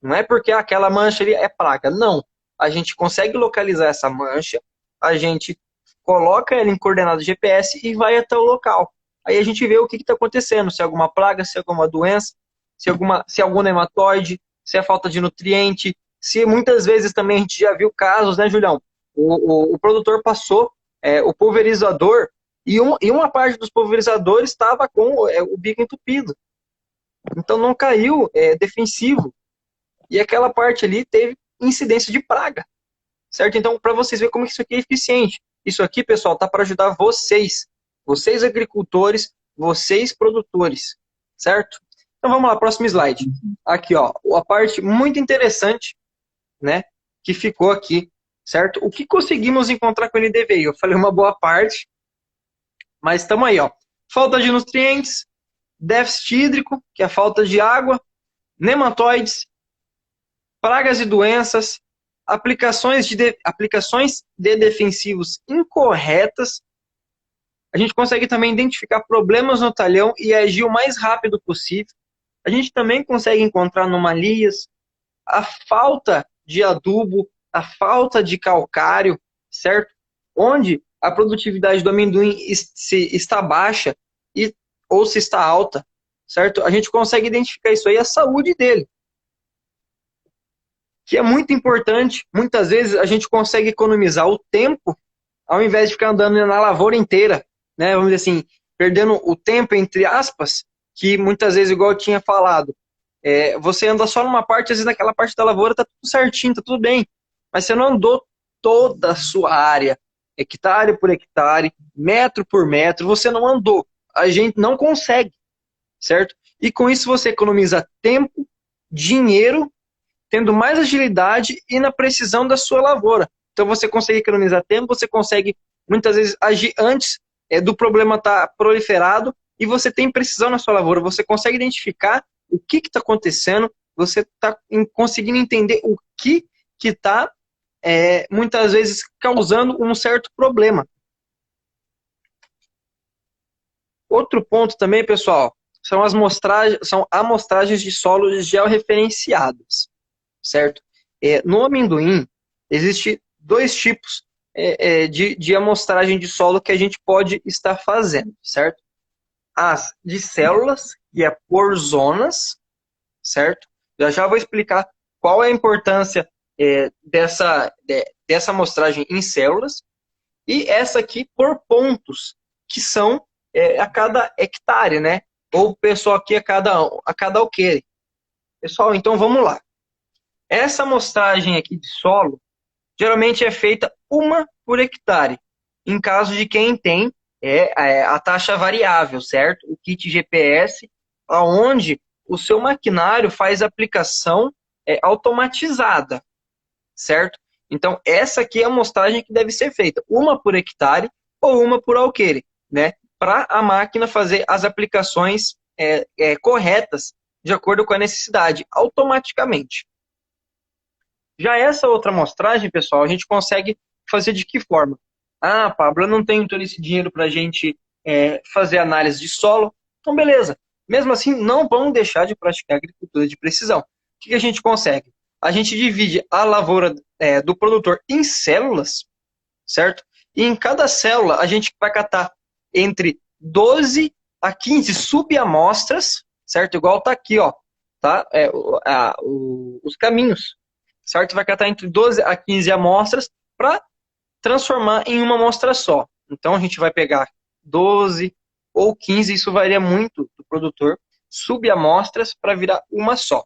C: Não é porque aquela mancha ali é praga, não. A gente consegue localizar essa mancha, a gente coloca ela em coordenada GPS e vai até o local. Aí a gente vê o que está acontecendo, se é alguma praga, se é alguma doença, se é algum nematóide, se é falta de nutriente, se muitas vezes também a gente já viu casos, né, Julião? O produtor passou o pulverizador e uma parte dos pulverizadores estava com o bico entupido. Então não caiu defensivo. E aquela parte ali teve incidência de praga, certo? Então, para vocês verem como isso aqui é eficiente. Isso aqui, pessoal, tá para ajudar vocês agricultores, vocês produtores, certo? Então vamos lá, próximo slide. Aqui, ó, a parte muito interessante, né, que ficou aqui, certo? O que conseguimos encontrar com o NDVI? Eu falei uma boa parte, mas estamos aí, ó. Falta de nutrientes, déficit hídrico, que é a falta de água, nematóides, pragas e doenças, aplicações de defensivos incorretas. A gente consegue também identificar problemas no talhão e agir o mais rápido possível. A gente também consegue encontrar anomalias, a falta de adubo, a falta de calcário, certo? Onde a produtividade do amendoim está baixa ou se está alta, certo? A gente consegue identificar isso aí, a saúde dele, que é muito importante. Muitas vezes a gente consegue economizar o tempo ao invés de ficar andando na lavoura inteira, né? Vamos dizer assim, perdendo o tempo, entre aspas, que muitas vezes, igual eu tinha falado, você anda só numa parte, às vezes naquela parte da lavoura tá tudo certinho, tá tudo bem, mas você não andou toda a sua área, hectare por hectare, metro por metro, você não andou. A gente não consegue, certo? E com isso você economiza tempo, dinheiro, tendo mais agilidade e na precisão da sua lavoura. Então você consegue economizar tempo, você consegue muitas vezes agir antes do problema estar proliferado e você tem precisão na sua lavoura. Você consegue identificar o que está acontecendo, você está conseguindo entender o que está muitas vezes causando um certo problema. Outro ponto também, pessoal, são amostragens de solos georreferenciadas, certo? No amendoim, existe dois tipos de amostragem de solo que a gente pode estar fazendo, certo? As de células, que é por zonas, certo? Já vou explicar qual é a importância dessa amostragem em células, e essa aqui por pontos, que são a cada hectare, né? Ou pessoal aqui a cada alqueire. Pessoal, então vamos lá. Essa amostragem aqui de solo, geralmente é feita uma por hectare, em caso de quem tem a taxa variável, certo? O kit GPS, onde o seu maquinário faz aplicação automatizada, certo? Então, essa aqui é a amostragem que deve ser feita, uma por hectare ou uma por alqueire, né? Para a máquina fazer as aplicações corretas, de acordo com a necessidade, automaticamente. Já essa outra amostragem, pessoal, a gente consegue fazer de que forma? Ah, Pablo, eu não tenho todo esse dinheiro para a gente fazer análise de solo. Então, beleza. Mesmo assim, não vamos deixar de praticar agricultura de precisão. O que a gente consegue? A gente divide a lavoura do produtor em células, certo? E em cada célula, a gente vai catar entre 12 a 15 subamostras, certo? Igual está aqui, ó, tá? Os caminhos, certo? Vai catar entre 12 a 15 amostras para transformar em uma amostra só. Então, a gente vai pegar 12 ou 15, isso varia muito do produtor, subamostras para virar uma só.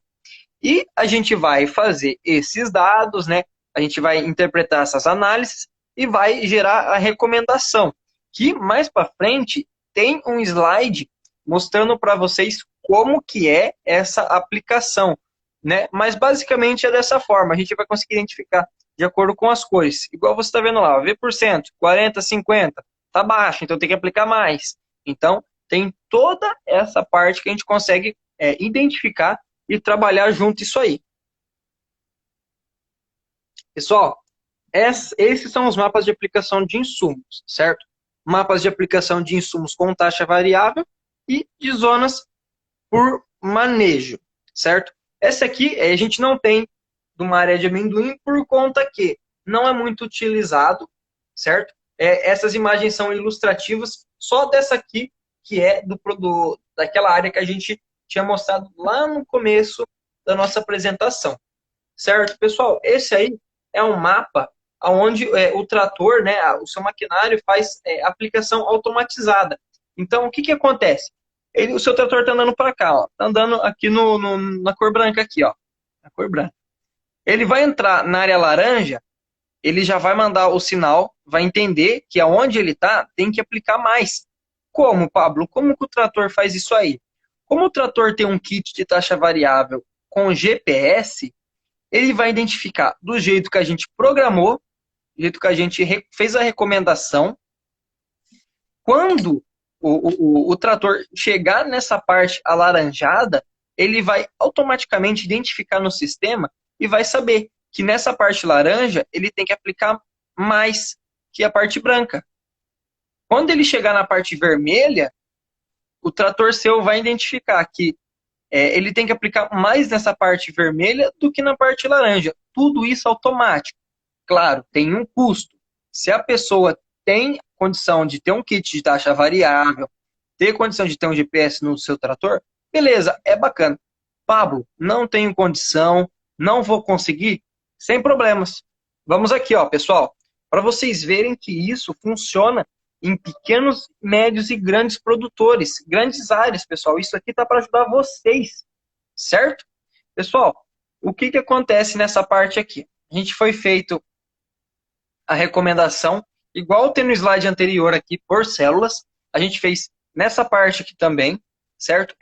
C: E a gente vai fazer esses dados, né? A gente vai interpretar essas análises e vai gerar a recomendação, que mais para frente tem um slide mostrando para vocês como que é essa aplicação, né? Mas basicamente é dessa forma, a gente vai conseguir identificar de acordo com as cores. Igual você está vendo lá, ó, V%, 40, 50, tá baixo, então tem que aplicar mais. Então, tem toda essa parte que a gente consegue identificar e trabalhar junto isso aí. Pessoal, esses são os mapas de aplicação de insumos, certo? Mapas de aplicação de insumos com taxa variável e de zonas por manejo, certo? Essa aqui a gente não tem de uma área de amendoim por conta que não é muito utilizado, certo? Essas imagens são ilustrativas só dessa aqui, que é daquela área que a gente tinha mostrado lá no começo da nossa apresentação, certo? Pessoal, esse aí é um mapa onde o trator, né, o seu maquinário faz aplicação automatizada. Então, o que acontece? O seu trator está andando para cá, está andando aqui na cor branca aqui, ó, na cor branca. Ele vai entrar na área laranja, ele já vai mandar o sinal, vai entender que aonde ele está tem que aplicar mais. Como, Pablo? Como que o trator faz isso aí? Como o trator tem um kit de taxa variável com GPS, ele vai identificar do jeito que a gente programou, do jeito que a gente fez a recomendação. Quando o trator chegar nessa parte alaranjada, ele vai automaticamente identificar no sistema e vai saber que nessa parte laranja ele tem que aplicar mais que a parte branca. Quando ele chegar na parte vermelha, o trator seu vai identificar que ele tem que aplicar mais nessa parte vermelha do que na parte laranja. Tudo isso automático. Claro, tem um custo. Se a pessoa tem condição de ter um kit de taxa variável, ter condição de ter um GPS no seu trator, beleza, é bacana. Pablo, não tenho condição, não vou conseguir, sem problemas. Vamos aqui, ó, pessoal, para vocês verem que isso funciona em pequenos, médios e grandes produtores, grandes áreas, pessoal. Isso aqui tá para ajudar vocês, certo? Pessoal, o que acontece nessa parte aqui? A gente foi feito a recomendação, igual tem no slide anterior aqui, por células, a gente fez nessa parte aqui também, certo?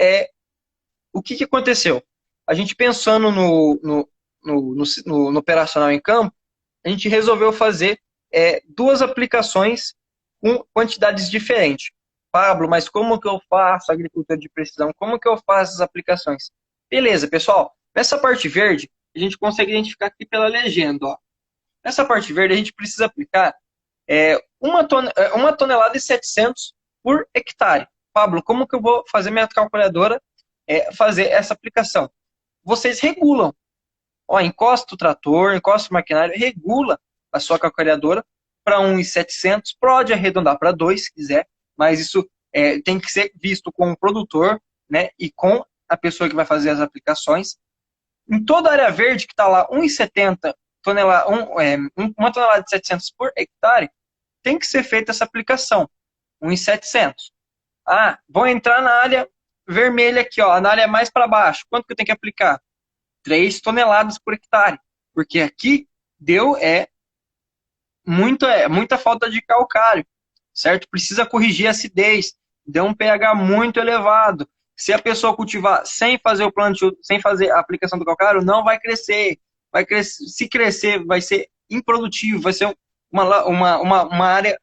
C: O que aconteceu? A gente pensando no operacional em campo, a gente resolveu fazer duas aplicações com quantidades diferentes. Pablo, mas como que eu faço agricultura de precisão? Como que eu faço as aplicações? Beleza, pessoal. Nessa parte verde, a gente consegue identificar aqui pela legenda. Ó. Nessa parte verde, a gente precisa aplicar 1,7 toneladas por hectare. Pablo, como que eu vou fazer minha calculadora fazer essa aplicação? Vocês regulam. Ó, encosta o trator, encosta o maquinário, regula a sua calculadora para 1,700, pode arredondar para 2 se quiser, mas isso tem que ser visto com o produtor, né, e com a pessoa que vai fazer as aplicações. Em toda a área verde que está lá 1,70 uma tonelada de 700 por hectare, tem que ser feita essa aplicação, 1,700. Ah, vou entrar na área vermelha aqui, ó, na área mais para baixo. Quanto que eu tenho que aplicar? 3 toneladas por hectare, porque aqui deu muita falta de calcário, certo? Precisa corrigir a acidez, deu um pH muito elevado. Se a pessoa cultivar sem fazer o plantio, sem fazer a aplicação do calcário, não vai crescer. Se crescer, vai ser improdutivo, vai ser uma área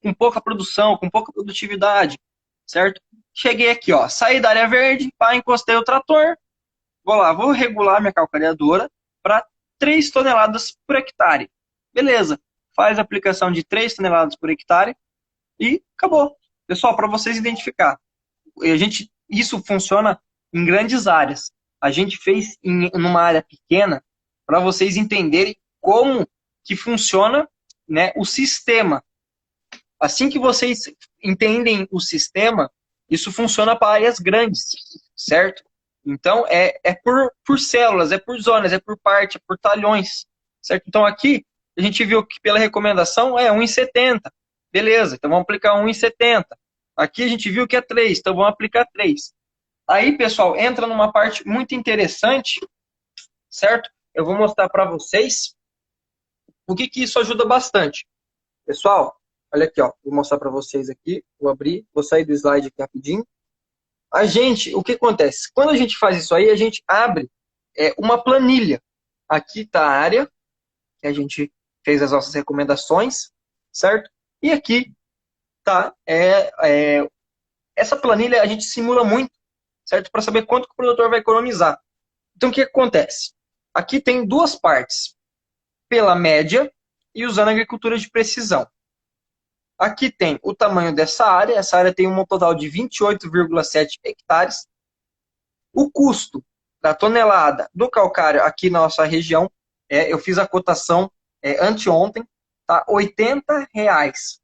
C: com pouca produção, com pouca produtividade, certo? Cheguei aqui, ó, saí da área verde, encostei o trator, vou regular minha calcareadora para 3 toneladas por hectare. Beleza, faz a aplicação de 3 toneladas por hectare e acabou. Pessoal, para vocês identificar, isso funciona em grandes áreas. A gente fez numa área pequena para vocês entenderem como que funciona, né, o sistema. Assim que vocês entendem o sistema, isso funciona para áreas grandes, certo? Então, é por células, é por zonas, é por parte, é por talhões, certo? Então, aqui, a gente viu que pela recomendação é 1,70. Beleza, então vamos aplicar 1,70. Aqui a gente viu que é 3, então vamos aplicar 3. Aí, pessoal, entra numa parte muito interessante, certo? Eu vou mostrar para vocês o que isso ajuda bastante. Pessoal, olha aqui, ó, vou mostrar para vocês aqui, vou abrir, vou sair do slide aqui rapidinho. O que acontece? Quando a gente faz isso aí, a gente abre uma planilha. Aqui está a área, que a gente fez as nossas recomendações, certo? E aqui está essa planilha a gente simula muito, certo? Para saber quanto que o produtor vai economizar. Então, o que acontece? Aqui tem duas partes, pela média e usando agricultura de precisão. Aqui tem o tamanho dessa área, essa área tem um total de 28,7 hectares. O custo da tonelada do calcário aqui na nossa região, eu fiz a cotação anteontem, tá? R$80.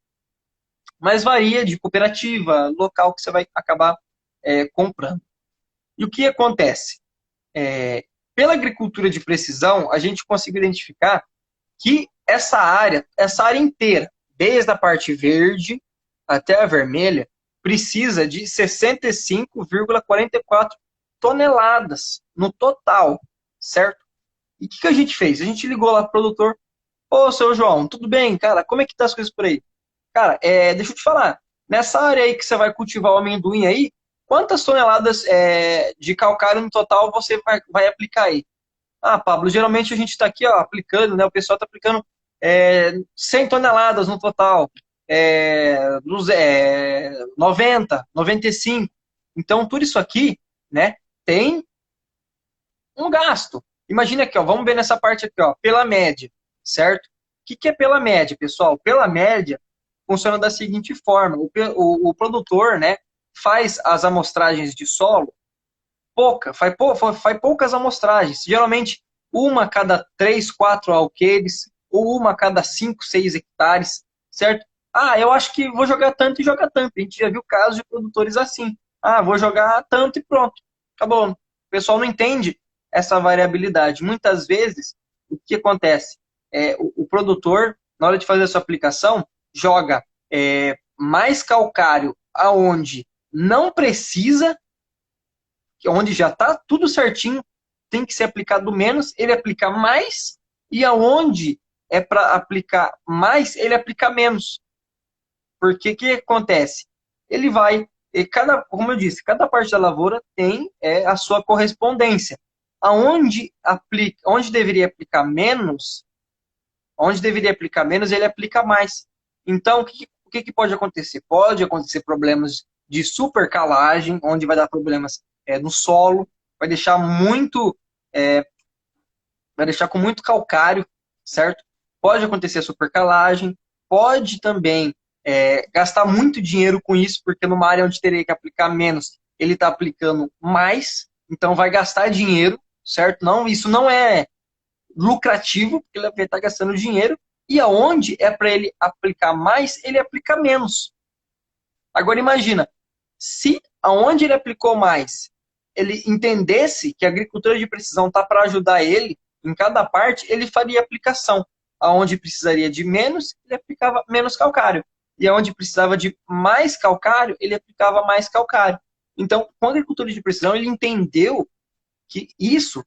C: Mas varia de cooperativa, local que você vai acabar comprando. E o que acontece? Pela agricultura de precisão, a gente conseguiu identificar que essa área inteira, desde a parte verde até a vermelha, precisa de 65,44 toneladas no total, certo? E o que a gente fez? A gente ligou lá pro produtor. Ô, seu João, tudo bem, cara? Como é que tá as coisas por aí? Cara, deixa eu te falar. Nessa área aí que você vai cultivar o amendoim aí, quantas toneladas de calcário no total você vai aplicar aí? Ah, Pablo, geralmente a gente está aqui, ó, aplicando, né? O pessoal está aplicando 100 toneladas no total, 90, 95. Então, tudo isso aqui, né, tem um gasto. Imagina aqui, ó, vamos ver nessa parte aqui, ó, pela média, certo? O que é pela média, pessoal? Pela média, funciona da seguinte forma: o produtor, né, faz as amostragens de solo, faz poucas amostragens, geralmente uma a cada 3, 4 alqueires, ou uma a cada 5, 6 hectares, certo? Ah, eu acho que vou jogar tanto e joga tanto. A gente já viu casos de produtores assim. Ah, vou jogar tanto e pronto, acabou. O pessoal não entende essa variabilidade. Muitas vezes, o que acontece? O produtor, na hora de fazer a sua aplicação, joga mais calcário aonde não precisa, onde já está tudo certinho, tem que ser aplicado menos, ele aplica mais, e aonde é para aplicar mais, ele aplica menos. Porque o que acontece? Ele vai, como eu disse, cada parte da lavoura tem a sua correspondência. Onde deveria aplicar menos, ele aplica mais. Então, o que pode acontecer? Pode acontecer problemas de supercalagem, onde vai dar problemas no solo, vai deixar com muito calcário, certo? Pode acontecer supercalagem, pode também gastar muito dinheiro com isso, porque numa área onde teria que aplicar menos, ele está aplicando mais, então vai gastar dinheiro, certo? Isso não é lucrativo, porque ele vai estar gastando dinheiro, e aonde é para ele aplicar mais, ele aplica menos. Agora imagina, se aonde ele aplicou mais, ele entendesse que a agricultura de precisão está para ajudar ele, em cada parte, ele faria aplicação. Aonde precisaria de menos, ele aplicava menos calcário. E aonde precisava de mais calcário, ele aplicava mais calcário. Então, com a agricultura de precisão, ele entendeu que isso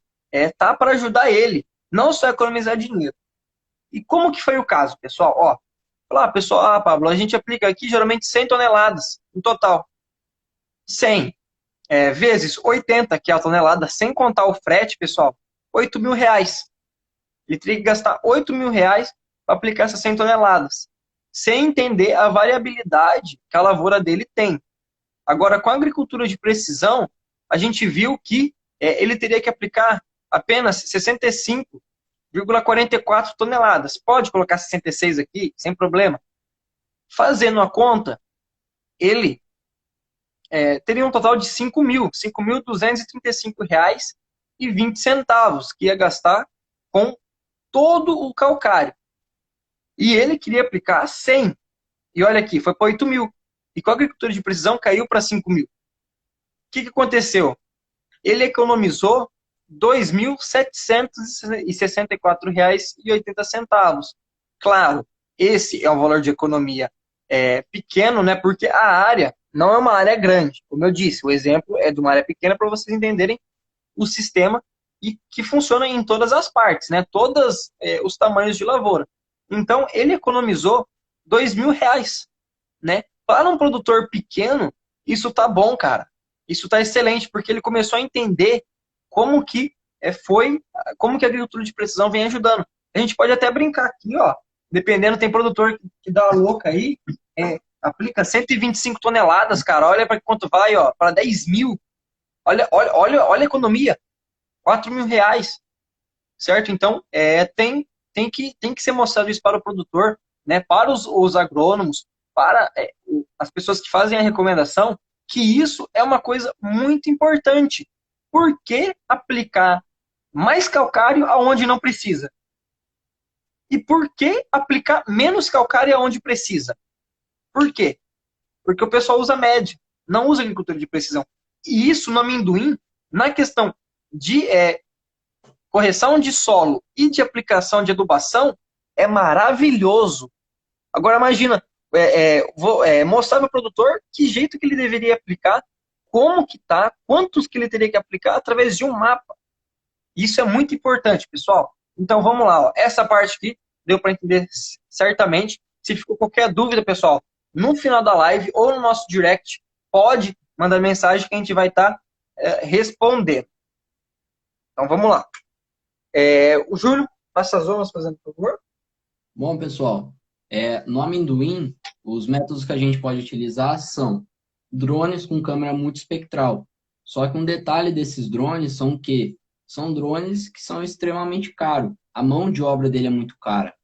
C: tá para ajudar ele, não só economizar dinheiro. E como que foi o caso, pessoal? Ó, pessoal, Pablo, a gente aplica aqui geralmente 100 toneladas no total. 100 vezes 80, que é a tonelada, sem contar o frete, pessoal, R$ 8.000. Ele teria que gastar R$ 8.000 para aplicar essas 100 toneladas, sem entender a variabilidade que a lavoura dele tem. Agora, com a agricultura de precisão, a gente viu que ele teria que aplicar apenas 65,44 toneladas. Pode colocar 66 aqui, sem problema. Fazendo a conta, ele teria um total de R$ 5.235,20, que ia gastar com todo o calcário. E ele queria aplicar 100. E olha aqui, foi para 8.000. E com a agricultura de precisão caiu para 5.000. O que aconteceu? Ele economizou R$ 2.764,80. Claro, esse é um valor de economia pequeno, né? Porque a área não é uma área grande. Como eu disse, o exemplo é de uma área pequena para vocês entenderem o sistema e que funciona em todas as partes, né? Todos os tamanhos de lavoura. Então, ele economizou R$ 2.000, né? Para um produtor pequeno, isso tá bom, cara. Isso tá excelente, porque ele começou a entender como que como que a agricultura de precisão vem ajudando. A gente pode até brincar aqui, ó. Dependendo, tem produtor que dá uma louca aí, aplica 125 toneladas, cara. Olha para quanto vai, ó, para 10.000. Olha a economia. R$ 4.000, certo? Então, tem que ser mostrado isso para o produtor, né? Para os agrônomos, para as pessoas que fazem a recomendação, que isso é uma coisa muito importante. Por que aplicar mais calcário aonde não precisa? E por que aplicar menos calcário aonde precisa? Por quê? Porque o pessoal usa média, não usa agricultura de precisão. E isso no amendoim, na questão de correção de solo e de aplicação de adubação, é maravilhoso. Agora imagina, vou mostrar para o produtor que jeito que ele deveria aplicar, como que tá, quantos que ele teria que aplicar através de um mapa. Isso é muito importante, pessoal. Então vamos lá, ó. Essa parte aqui deu para entender certamente. Se ficou qualquer dúvida, pessoal, no final da live ou no nosso direct, pode manda mensagem que a gente vai estar respondendo. Então vamos lá. O Júlio, passa as honras fazendo por favor.
B: Bom, pessoal, no amendoim, os métodos que a gente pode utilizar são drones com câmera multiespectral. Só que um detalhe desses drones são que são drones que são extremamente caros. A mão de obra dele é muito cara.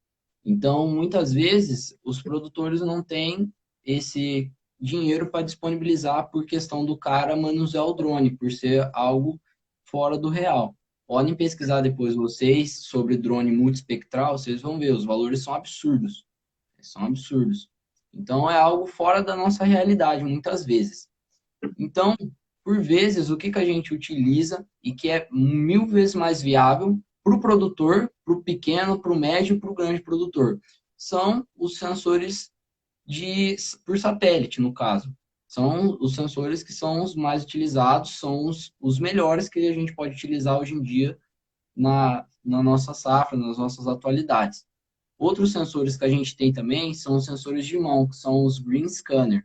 B: Então, muitas vezes, os produtores não têm esse dinheiro para disponibilizar por questão do cara manusear o drone, por ser algo fora do real. Podem pesquisar depois vocês sobre drone multiespectral, vocês vão ver, os valores são absurdos. São absurdos. Então, é algo fora da nossa realidade, muitas vezes. Então, por vezes, o que a gente utiliza e que é 1000 vezes mais viável para o produtor, para o pequeno, para o médio e para o grande produtor, são os sensores por satélite, no caso. São os sensores que são os mais utilizados, são os melhores que a gente pode utilizar hoje em dia na nossa safra, nas nossas atualidades. Outros sensores que a gente tem também são os sensores de mão, que são os Green Scanner.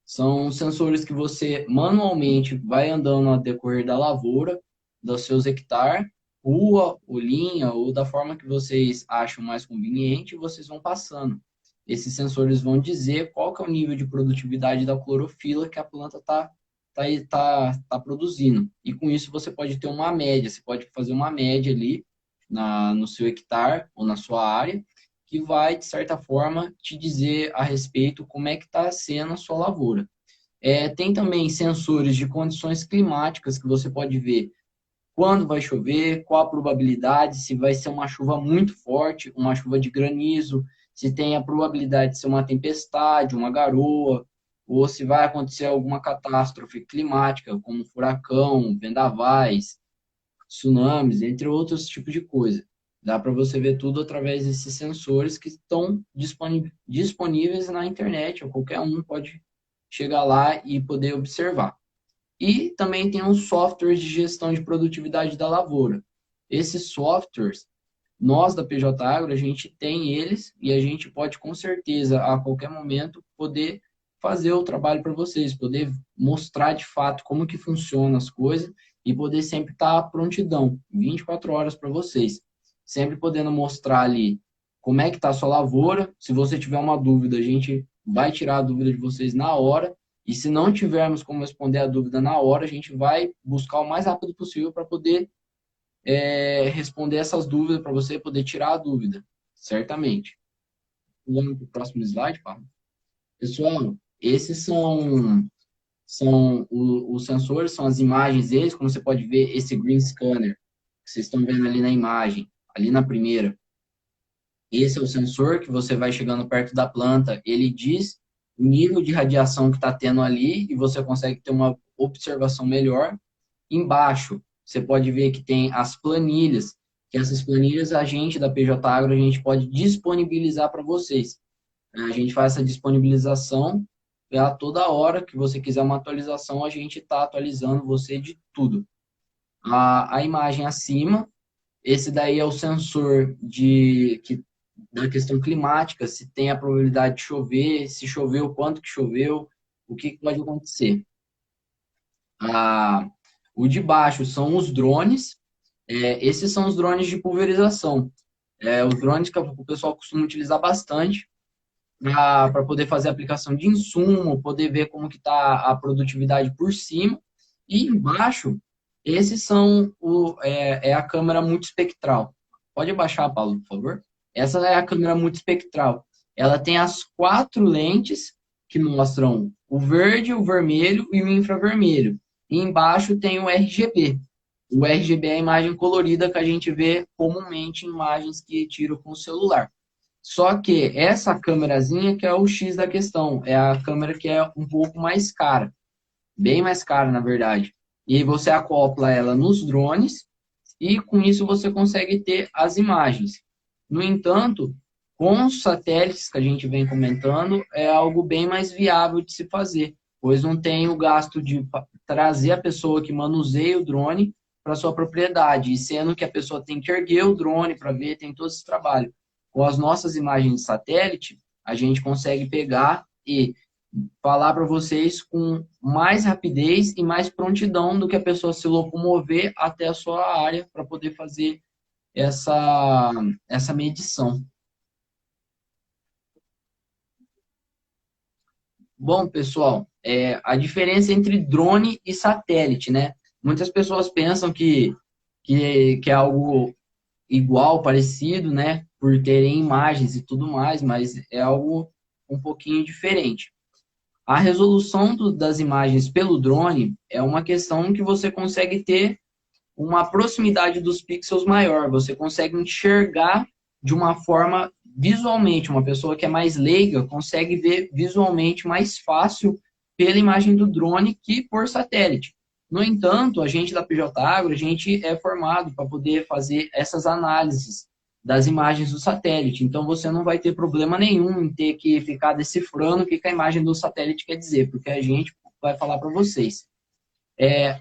B: São sensores que você manualmente vai andando ao decorrer da lavoura, dos seus hectares, rua, ou linha, ou da forma que vocês acham mais conveniente, vocês vão passando. Esses sensores vão dizer qual que é o nível de produtividade da clorofila que a planta tá produzindo. E com isso você pode ter uma média, você pode fazer uma média ali no seu hectare ou na sua área, que vai, de certa forma, te dizer a respeito como é que está sendo a sua lavoura. Tem também sensores de condições climáticas que você pode ver quando vai chover, qual a probabilidade, se vai ser uma chuva muito forte, uma chuva de granizo, se tem a probabilidade de ser uma tempestade, uma garoa, ou se vai acontecer alguma catástrofe climática, como furacão, vendavais, tsunamis, entre outros tipos de coisa. Dá para você ver tudo através desses sensores que estão disponíveis na internet, ou qualquer um pode chegar lá e poder observar. E também tem os softwares de gestão de produtividade da lavoura. Esses softwares, nós da PJ Agro, a gente tem eles e a gente pode com certeza, a qualquer momento, poder fazer o trabalho para vocês, poder mostrar de fato como que funciona as coisas e poder sempre estar à prontidão, 24 horas para vocês. Sempre podendo mostrar ali como é que está a sua lavoura. Se você tiver uma dúvida, a gente vai tirar a dúvida de vocês na hora. E se não tivermos como responder a dúvida na hora, a gente vai buscar o mais rápido possível para poder responder essas dúvidas, para você poder tirar a dúvida, certamente. Vamos para o próximo slide, Paulo. Pessoal, esses são os sensores, são as imagens deles, como você pode ver, esse Green Scanner, que vocês estão vendo ali na imagem, ali na primeira. Esse é o sensor que você vai chegando perto da planta, ele diz o nível de radiação que está tendo ali e você consegue ter uma observação melhor. Embaixo, você pode ver que tem as planilhas, que essas planilhas a gente da PJ Agro, a gente pode disponibilizar para vocês. A gente faz essa disponibilização a toda hora que você quiser uma atualização, a gente está atualizando você de tudo. A imagem acima, esse daí é o sensor da questão climática, se tem a probabilidade de chover, se choveu, quanto que choveu, o que pode acontecer. O de baixo são os drones, esses são os drones de pulverização. Os drones que o pessoal costuma utilizar bastante para poder fazer aplicação de insumo, poder ver como que está a produtividade por cima. E embaixo, esses são a câmera multiespectral. Pode abaixar, Paulo, por favor? Essa é a câmera multiespectral. Ela tem as 4 lentes que mostram o verde, o vermelho e o infravermelho. E embaixo tem o RGB. O RGB é a imagem colorida que a gente vê comumente em imagens que tiram com o celular. Só que essa câmerazinha que é o X da questão, é a câmera que é um pouco mais cara. Bem mais cara, na verdade. E você acopla ela nos drones e com isso você consegue ter as imagens. No entanto, com os satélites que a gente vem comentando, é algo bem mais viável de se fazer, pois não tem o gasto de trazer a pessoa que manuseia o drone para sua propriedade, e sendo que a pessoa tem que erguer o drone para ver, tem todo esse trabalho. Com as nossas imagens de satélite, a gente consegue pegar e falar para vocês com mais rapidez e mais prontidão do que a pessoa se locomover até a sua área para poder fazer essa medição. Bom, pessoal, a diferença entre drone e satélite, né? Muitas pessoas pensam que é algo igual, parecido, né? Por terem imagens e tudo mais, mas é algo um pouquinho diferente. A resolução das imagens pelo drone é uma questão que você consegue ter uma proximidade dos pixels maior, você consegue enxergar de uma forma visualmente, uma pessoa que é mais leiga consegue ver visualmente mais fácil pela imagem do drone que por satélite. No entanto, a gente da PJ Agro, a gente é formado para poder fazer essas análises das imagens do satélite, então você não vai ter problema nenhum em ter que ficar decifrando o que a imagem do satélite quer dizer, porque a gente vai falar para vocês.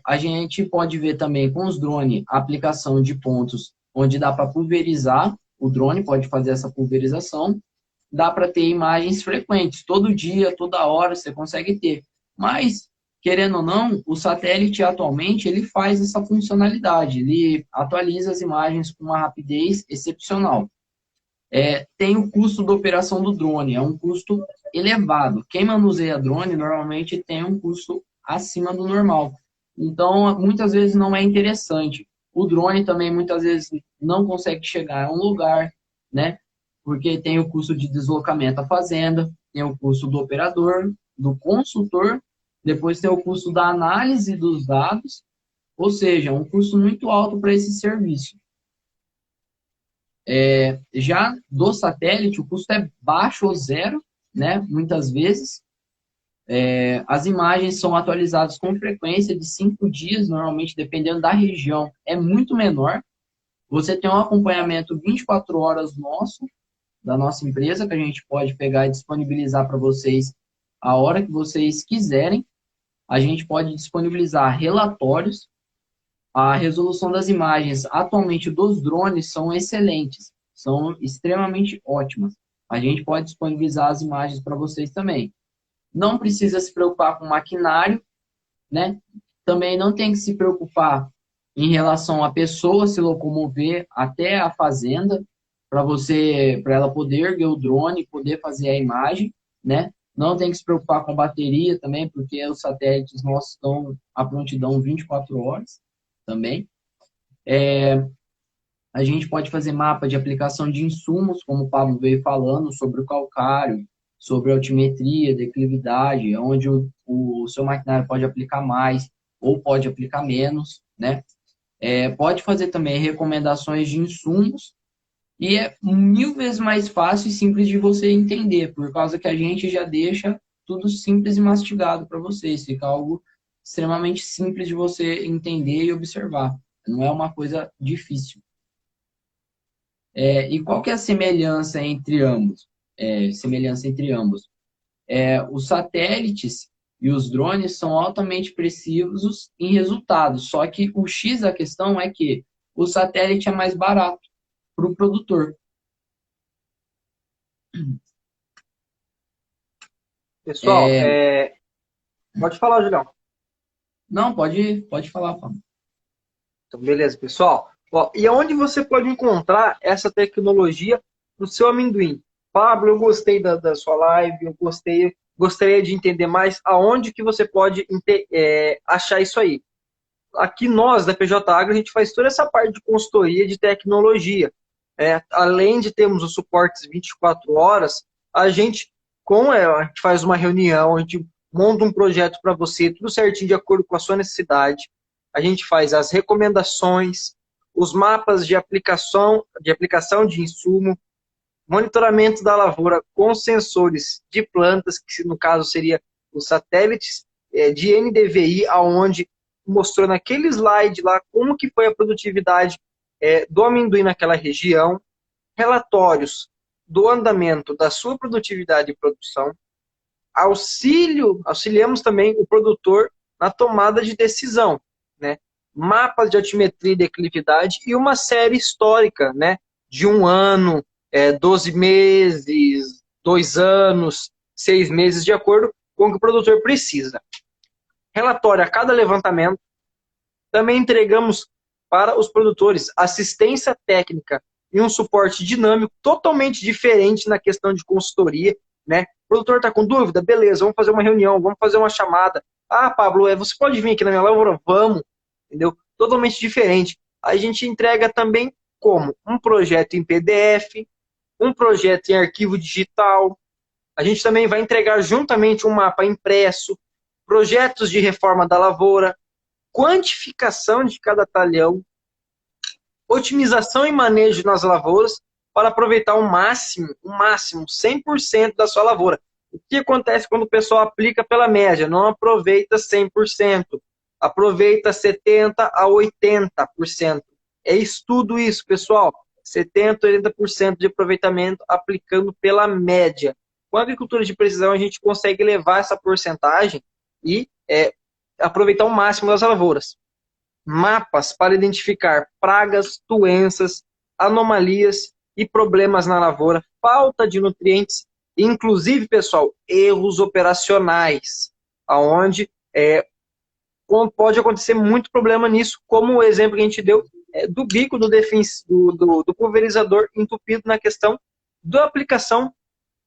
B: A gente pode ver também com os drones a aplicação de pontos onde dá para pulverizar, o drone pode fazer essa pulverização, dá para ter imagens frequentes, todo dia, toda hora você consegue ter. Mas, querendo ou não, o satélite atualmente ele faz essa funcionalidade, ele atualiza as imagens com uma rapidez excepcional. Tem o custo da operação do drone, é um custo elevado. Quem manuseia drone normalmente tem um custo acima do normal. Então, muitas vezes não é interessante. O drone também, muitas vezes, não consegue chegar a um lugar, né? Porque tem o custo de deslocamento à fazenda, tem o custo do operador, do consultor, depois tem o custo da análise dos dados, ou seja, um custo muito alto para esse serviço. Já do satélite, o custo é baixo ou zero, né? Muitas vezes. As imagens são atualizadas com frequência de 5 dias, normalmente, dependendo da região, é muito menor. Você tem um acompanhamento 24 horas da nossa empresa, que a gente pode pegar e disponibilizar para vocês a hora que vocês quiserem. A gente pode disponibilizar relatórios. A resolução das imagens, atualmente, dos drones são excelentes, são extremamente ótimas. A gente pode disponibilizar as imagens para vocês também. Não precisa se preocupar com maquinário, né? Também não tem que se preocupar em relação à pessoa se locomover até a fazenda para ela poder erguer o drone e poder fazer a imagem, né? Não tem que se preocupar com bateria também, porque os satélites nossos estão à prontidão 24 horas também. A gente pode fazer mapa de aplicação de insumos, como o Pablo veio falando, sobre o calcário, sobre a altimetria, declividade, onde o seu maquinário pode aplicar mais ou pode aplicar menos, né? Pode fazer também recomendações de insumos e é 1000 vezes mais fácil e simples de você entender, por causa que a gente já deixa tudo simples e mastigado para vocês, fica algo extremamente simples de você entender e observar, não é uma coisa difícil. E qual que é a semelhança entre ambos? Os satélites e os drones são altamente precisos em resultados, só que o X da questão é que o satélite é mais barato para o produtor.
C: Pessoal, pode falar, Julião.
B: Não, pode falar, Pablo.
C: Então, beleza, pessoal. E onde você pode encontrar essa tecnologia no seu amendoim? Pablo, eu gostei da sua live, eu gostaria de entender mais aonde que você pode achar isso aí. Aqui nós, da PJ Agro, a gente faz toda essa parte de consultoria de tecnologia. Além de termos os suportes 24 horas, a gente faz uma reunião, a gente monta um projeto para você, tudo certinho de acordo com a sua necessidade. A gente faz as recomendações, os mapas de aplicação de insumo, monitoramento da lavoura com sensores de plantas, que no caso seria os satélites de NDVI, aonde mostrou naquele slide lá como que foi a produtividade do amendoim naquela região, relatórios do andamento da sua produtividade e produção, auxiliamos também o produtor na tomada de decisão, né? Mapas de altimetria e declividade e uma série histórica, né? De 1 ano, 12 meses, 2 anos, 6 meses, de acordo com o que o produtor precisa. Relatório a cada levantamento. Também entregamos para os produtores assistência técnica e um suporte dinâmico totalmente diferente na questão de consultoria, né? O produtor está com dúvida? Beleza, vamos fazer uma reunião, vamos fazer uma chamada. Ah, Pablo, você pode vir aqui na minha lavoura? Vamos, entendeu? Totalmente diferente. A gente entrega também como um projeto em PDF, um projeto em arquivo digital. A gente também vai entregar juntamente um mapa impresso, projetos de reforma da lavoura, quantificação de cada talhão, otimização e manejo nas lavouras para aproveitar o máximo, 100% da sua lavoura. O que acontece quando o pessoal aplica pela média? Não aproveita 100%, aproveita 70% a 80%. É estudo isso, pessoal. 70% a 80% de aproveitamento aplicando pela média. Com a agricultura de precisão, a gente consegue levar essa porcentagem e aproveitar o máximo das lavouras. Mapas para identificar pragas, doenças, anomalias e problemas na lavoura, falta de nutrientes, inclusive, pessoal, erros operacionais, aonde pode acontecer muito problema nisso, como o exemplo que a gente deu do bico do pulverizador entupido na questão da aplicação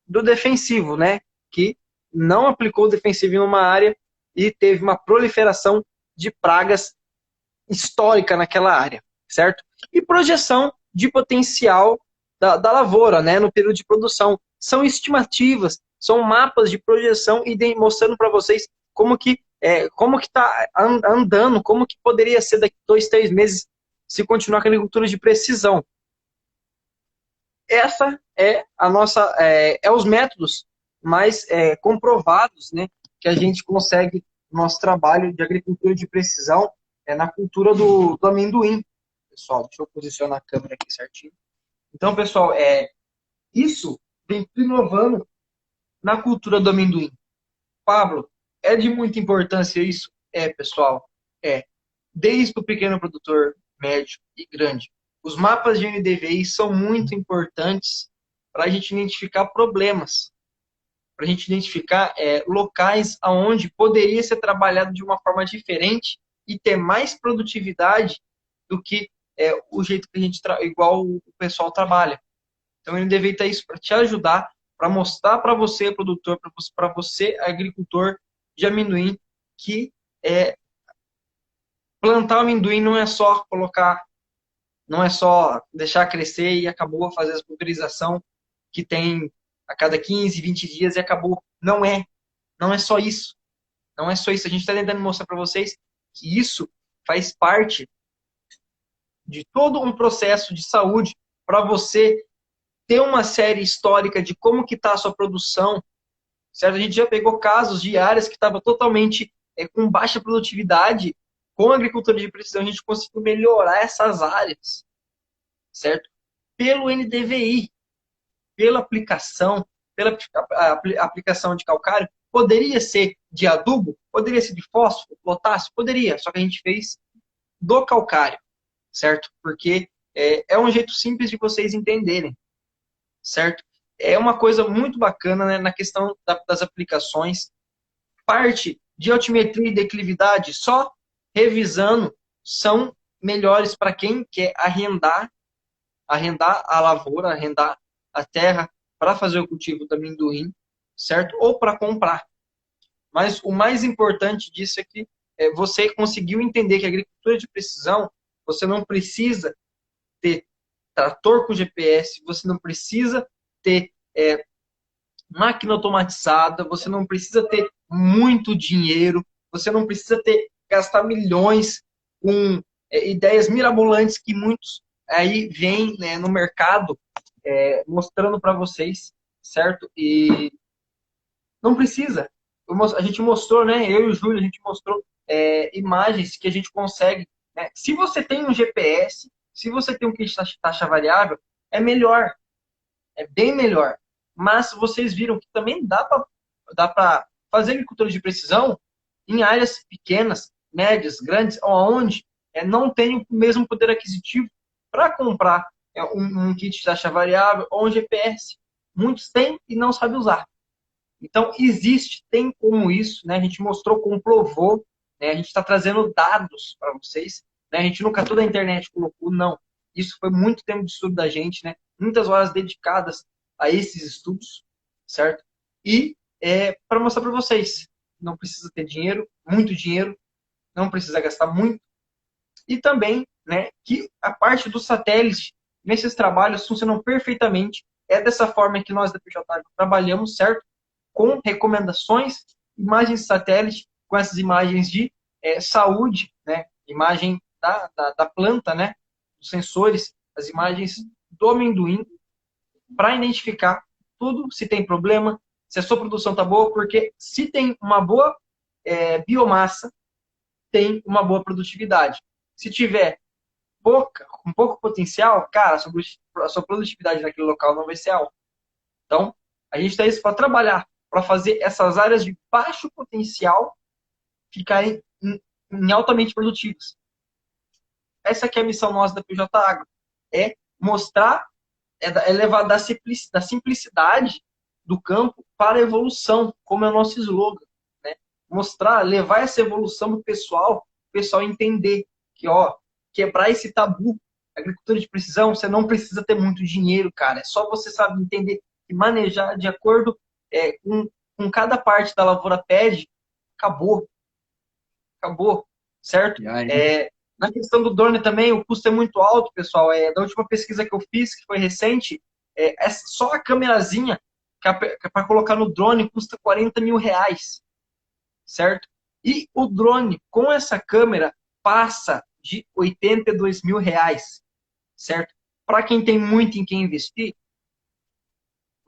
C: do defensivo, né? Que não aplicou o defensivo em uma área e teve uma proliferação de pragas histórica naquela área, certo? E projeção de potencial da lavoura, né, no período de produção. São estimativas, são mapas de projeção e mostrando para vocês como que está andando, como que poderia ser daqui 2, 3 meses se continuar com a agricultura de precisão. Essa é a nossa, os métodos mais comprovados, né, que a gente consegue no nosso trabalho de agricultura de precisão na cultura do amendoim. Pessoal, deixa eu posicionar a câmera aqui certinho. Então, pessoal, isso vem inovando na cultura do amendoim. Pablo, é de muita importância isso? Pessoal, desde o pequeno produtor, médio e grande. Os mapas de NDVI são muito importantes para a gente identificar problemas, para a gente identificar locais onde poderia ser trabalhado de uma forma diferente e ter mais produtividade do que o jeito que a gente igual o pessoal trabalha. Então ele deve ter isso para te ajudar, para mostrar para você, produtor, para você, agricultor de amendoim, que plantar amendoim não é só colocar, não é só deixar crescer e acabou, fazer a pulverização que tem a cada 15, 20 dias e acabou. Não é só isso. Não é só isso. A gente está tentando mostrar para vocês que isso faz parte de todo um processo de saúde para você ter uma série histórica de como que está a sua produção, certo? A gente já pegou casos de áreas que estavam totalmente com baixa produtividade. Com a agricultura de precisão, a gente conseguiu melhorar essas áreas, certo? Pelo NDVI, pela aplicação de calcário. Poderia ser de adubo, poderia ser de fósforo, potássio, poderia, só que a gente fez do calcário, certo? Porque é um jeito simples de vocês entenderem, certo? É uma coisa muito bacana, né, na questão das aplicações. Parte de altimetria e declividade, só revisando, são melhores para quem quer arrendar a lavoura, arrendar a terra para fazer o cultivo do amendoim, certo? Ou para comprar. Mas o mais importante disso é que você conseguiu entender que a agricultura de precisão, você não precisa ter trator com GPS, você não precisa ter máquina automatizada, você não precisa ter muito dinheiro, você não precisa gastar milhões com ideias mirabolantes que muitos aí vêm, né, no mercado mostrando para vocês, certo? E não precisa. A gente mostrou, né? Eu e o Júlio, a gente mostrou imagens que a gente consegue. Né? Se você tem um GPS, se você tem um kit de taxa variável, é melhor. É bem melhor. Mas vocês viram que também dá para fazer agricultura de precisão em áreas pequenas, médias, grandes, onde não tem o mesmo poder aquisitivo para comprar um kit de taxa variável ou um GPS. Muitos têm e não sabem usar. Então, existe, tem como isso, né? A gente mostrou, comprovou, né? A gente está trazendo dados para vocês, né? A gente nunca toda a internet colocou, não. Isso foi muito tempo de estudo da gente, né? Muitas horas dedicadas a esses estudos, certo? E para mostrar para vocês, não precisa ter dinheiro, muito dinheiro, não precisa gastar muito, e também, né, que a parte do satélite nesses trabalhos funcionam perfeitamente. É dessa forma que nós da PJ trabalhamos, certo? Com recomendações, imagens de satélite, com essas imagens de saúde, né? Imagem da planta, né? Os sensores, as imagens do amendoim, para identificar tudo, se tem problema, se a sua produção está boa, porque se tem uma boa biomassa, tem uma boa produtividade. Se tiver com pouco potencial, cara, a sua produtividade naquele local não vai ser alta. Então, a gente está isso para trabalhar, para fazer essas áreas de baixo potencial ficarem em altamente produtivas. Essa aqui é a missão nossa da PJ Agro. É mostrar, levar da simplicidade do campo para a evolução, como é o nosso slogan. Né? Mostrar, levar essa evolução para o pessoal entender que, ó, quebrar esse tabu. Agricultura de precisão, você não precisa ter muito dinheiro, cara. É só você saber entender e manejar de acordo com cada parte da lavoura pede. Acabou. Acabou. Certo? Na questão do drone também, o custo é muito alto, pessoal. Da última pesquisa que eu fiz, que foi recente, só a câmerazinha para colocar no drone custa R$ 40.000. Certo? E o drone, com essa câmera, passa de R$ 82.000. Certo? Para quem tem muito em quem investir,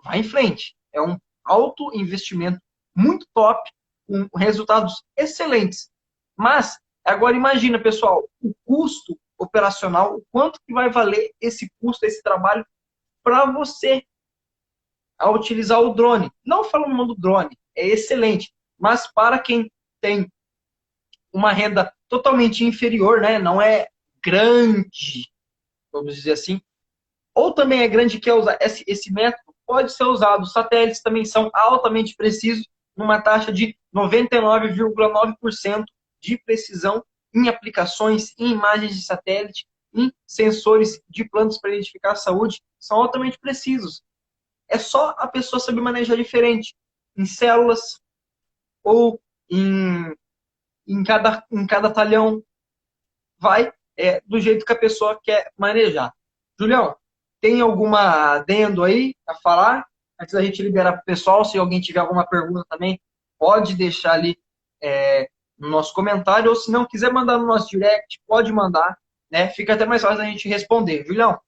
C: vai em frente. É um alto investimento muito top, com resultados excelentes. Mas, agora imagina, pessoal, o custo operacional, o quanto que vai valer esse custo, esse trabalho para você ao utilizar o drone. Não falando mal do drone, é excelente. Mas para quem tem uma renda totalmente inferior, né, não é grande, vamos dizer assim, ou também é grande, quer usar esse método, pode ser usado. Os satélites também são altamente precisos, numa taxa de 99,9% de precisão em aplicações, em imagens de satélite, em sensores de plantas para identificar a saúde, são altamente precisos. É só a pessoa saber manejar diferente, em células ou em cada talhão, vai do jeito que a pessoa quer manejar. Julião, tem alguma adendo aí a falar? Antes da gente liberar para o pessoal, se alguém tiver alguma pergunta também, pode deixar ali no nosso comentário, ou se não quiser mandar no nosso direct, pode mandar, né? Fica até mais fácil a gente responder. Julião?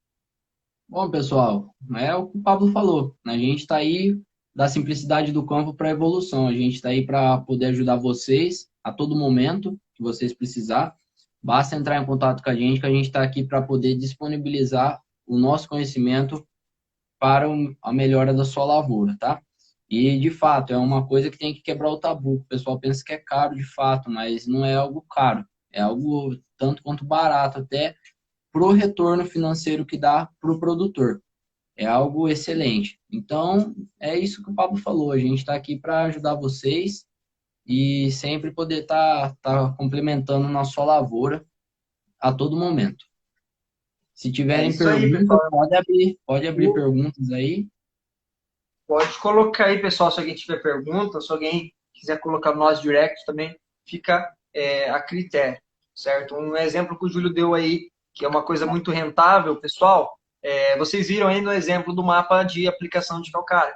B: Bom, pessoal, é o que o Pablo falou. A gente está aí da simplicidade do campo para a evolução. A gente está aí para poder ajudar vocês a todo momento que vocês precisar. Basta entrar em contato com a gente, que a gente está aqui para poder disponibilizar o nosso conhecimento para a melhora da sua lavoura, tá? E, de fato, é uma coisa que tem que quebrar o tabu. O pessoal pensa que é caro, de fato, mas não é algo caro. É algo tanto quanto barato, até para o retorno financeiro que dá para o produtor. É algo excelente. Então, é isso que o Pablo falou. A gente está aqui para ajudar vocês e sempre poder estar complementando na sua lavoura a todo momento. Se tiverem perguntas, pode abrir perguntas aí.
C: Pode colocar aí, pessoal, se alguém tiver pergunta, se alguém quiser colocar no nosso direct também, fica a critério, certo? Um exemplo que o Júlio deu aí, que é uma coisa muito rentável, pessoal, vocês viram aí no exemplo do mapa de aplicação de calcário,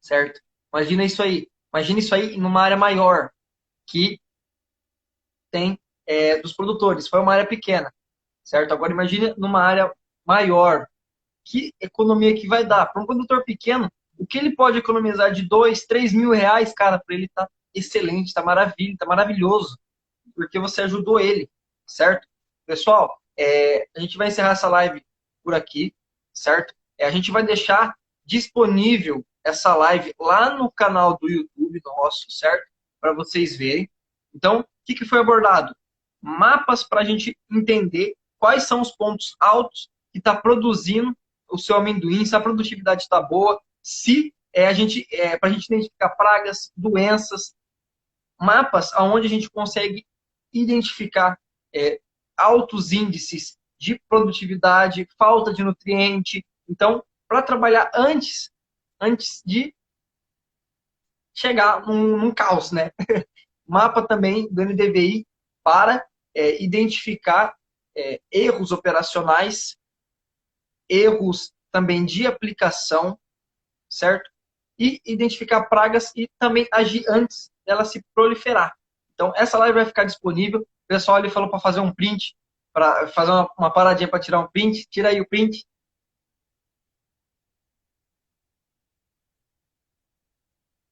C: certo? Imagina isso aí numa área maior, que tem dos produtores, foi uma área pequena, certo? Agora imagine numa área maior, que economia que vai dar? Para um produtor pequeno, o que ele pode economizar de 2, 3 mil reais, cara, para ele tá excelente, tá maravilhoso, porque você ajudou ele, certo? Pessoal, a gente vai encerrar essa live por aqui, certo? A gente vai deixar disponível essa live lá no canal do YouTube nosso, certo? Para vocês verem. Então, o que foi abordado? Mapas para a gente entender quais são os pontos altos que está produzindo o seu amendoim, se a produtividade está boa, se para a gente identificar pragas, doenças, mapas onde a gente consegue identificar altos índices de produtividade, falta de nutriente. Então, para trabalhar antes de chegar num caos, né? Mapa também do NDVI para identificar erros operacionais, erros também de aplicação, certo? E identificar pragas e também agir antes dela se proliferar. Então, essa live vai ficar disponível. O pessoal ali falou para fazer um print, para fazer uma paradinha para tirar um print. Tira aí o print.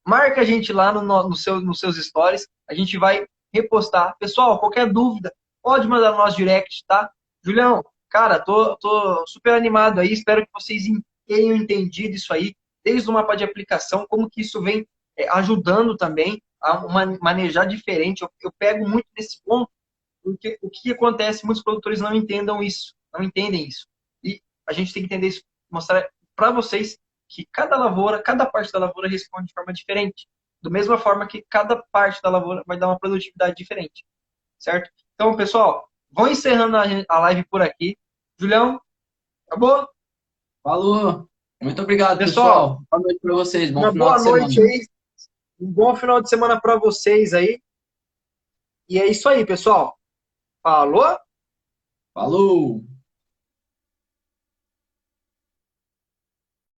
C: Marca a gente lá nos seus stories. A gente vai repostar. Pessoal, qualquer dúvida, pode mandar no nosso direct, tá? Julião, cara, tô super animado aí. Espero que vocês tenham entendido isso aí, desde o mapa de aplicação, como que isso vem ajudando também a manejar diferente. Eu pego muito nesse ponto, porque o que acontece, muitos produtores não entendem isso. E a gente tem que entender isso, mostrar para vocês que cada lavoura, cada parte da lavoura responde de forma diferente. Da mesma forma que cada parte da lavoura vai dar uma produtividade diferente. Certo? Então, pessoal, vou encerrando a live por aqui. Julião, acabou?
B: Falou! Muito obrigado,
C: Pessoal,
B: pessoal. Boa noite para vocês. Bom
C: uma
B: final
C: boa
B: de semana.
C: noite aí. Um bom final de semana para vocês aí. E é isso aí, pessoal. Falou?
B: Falou!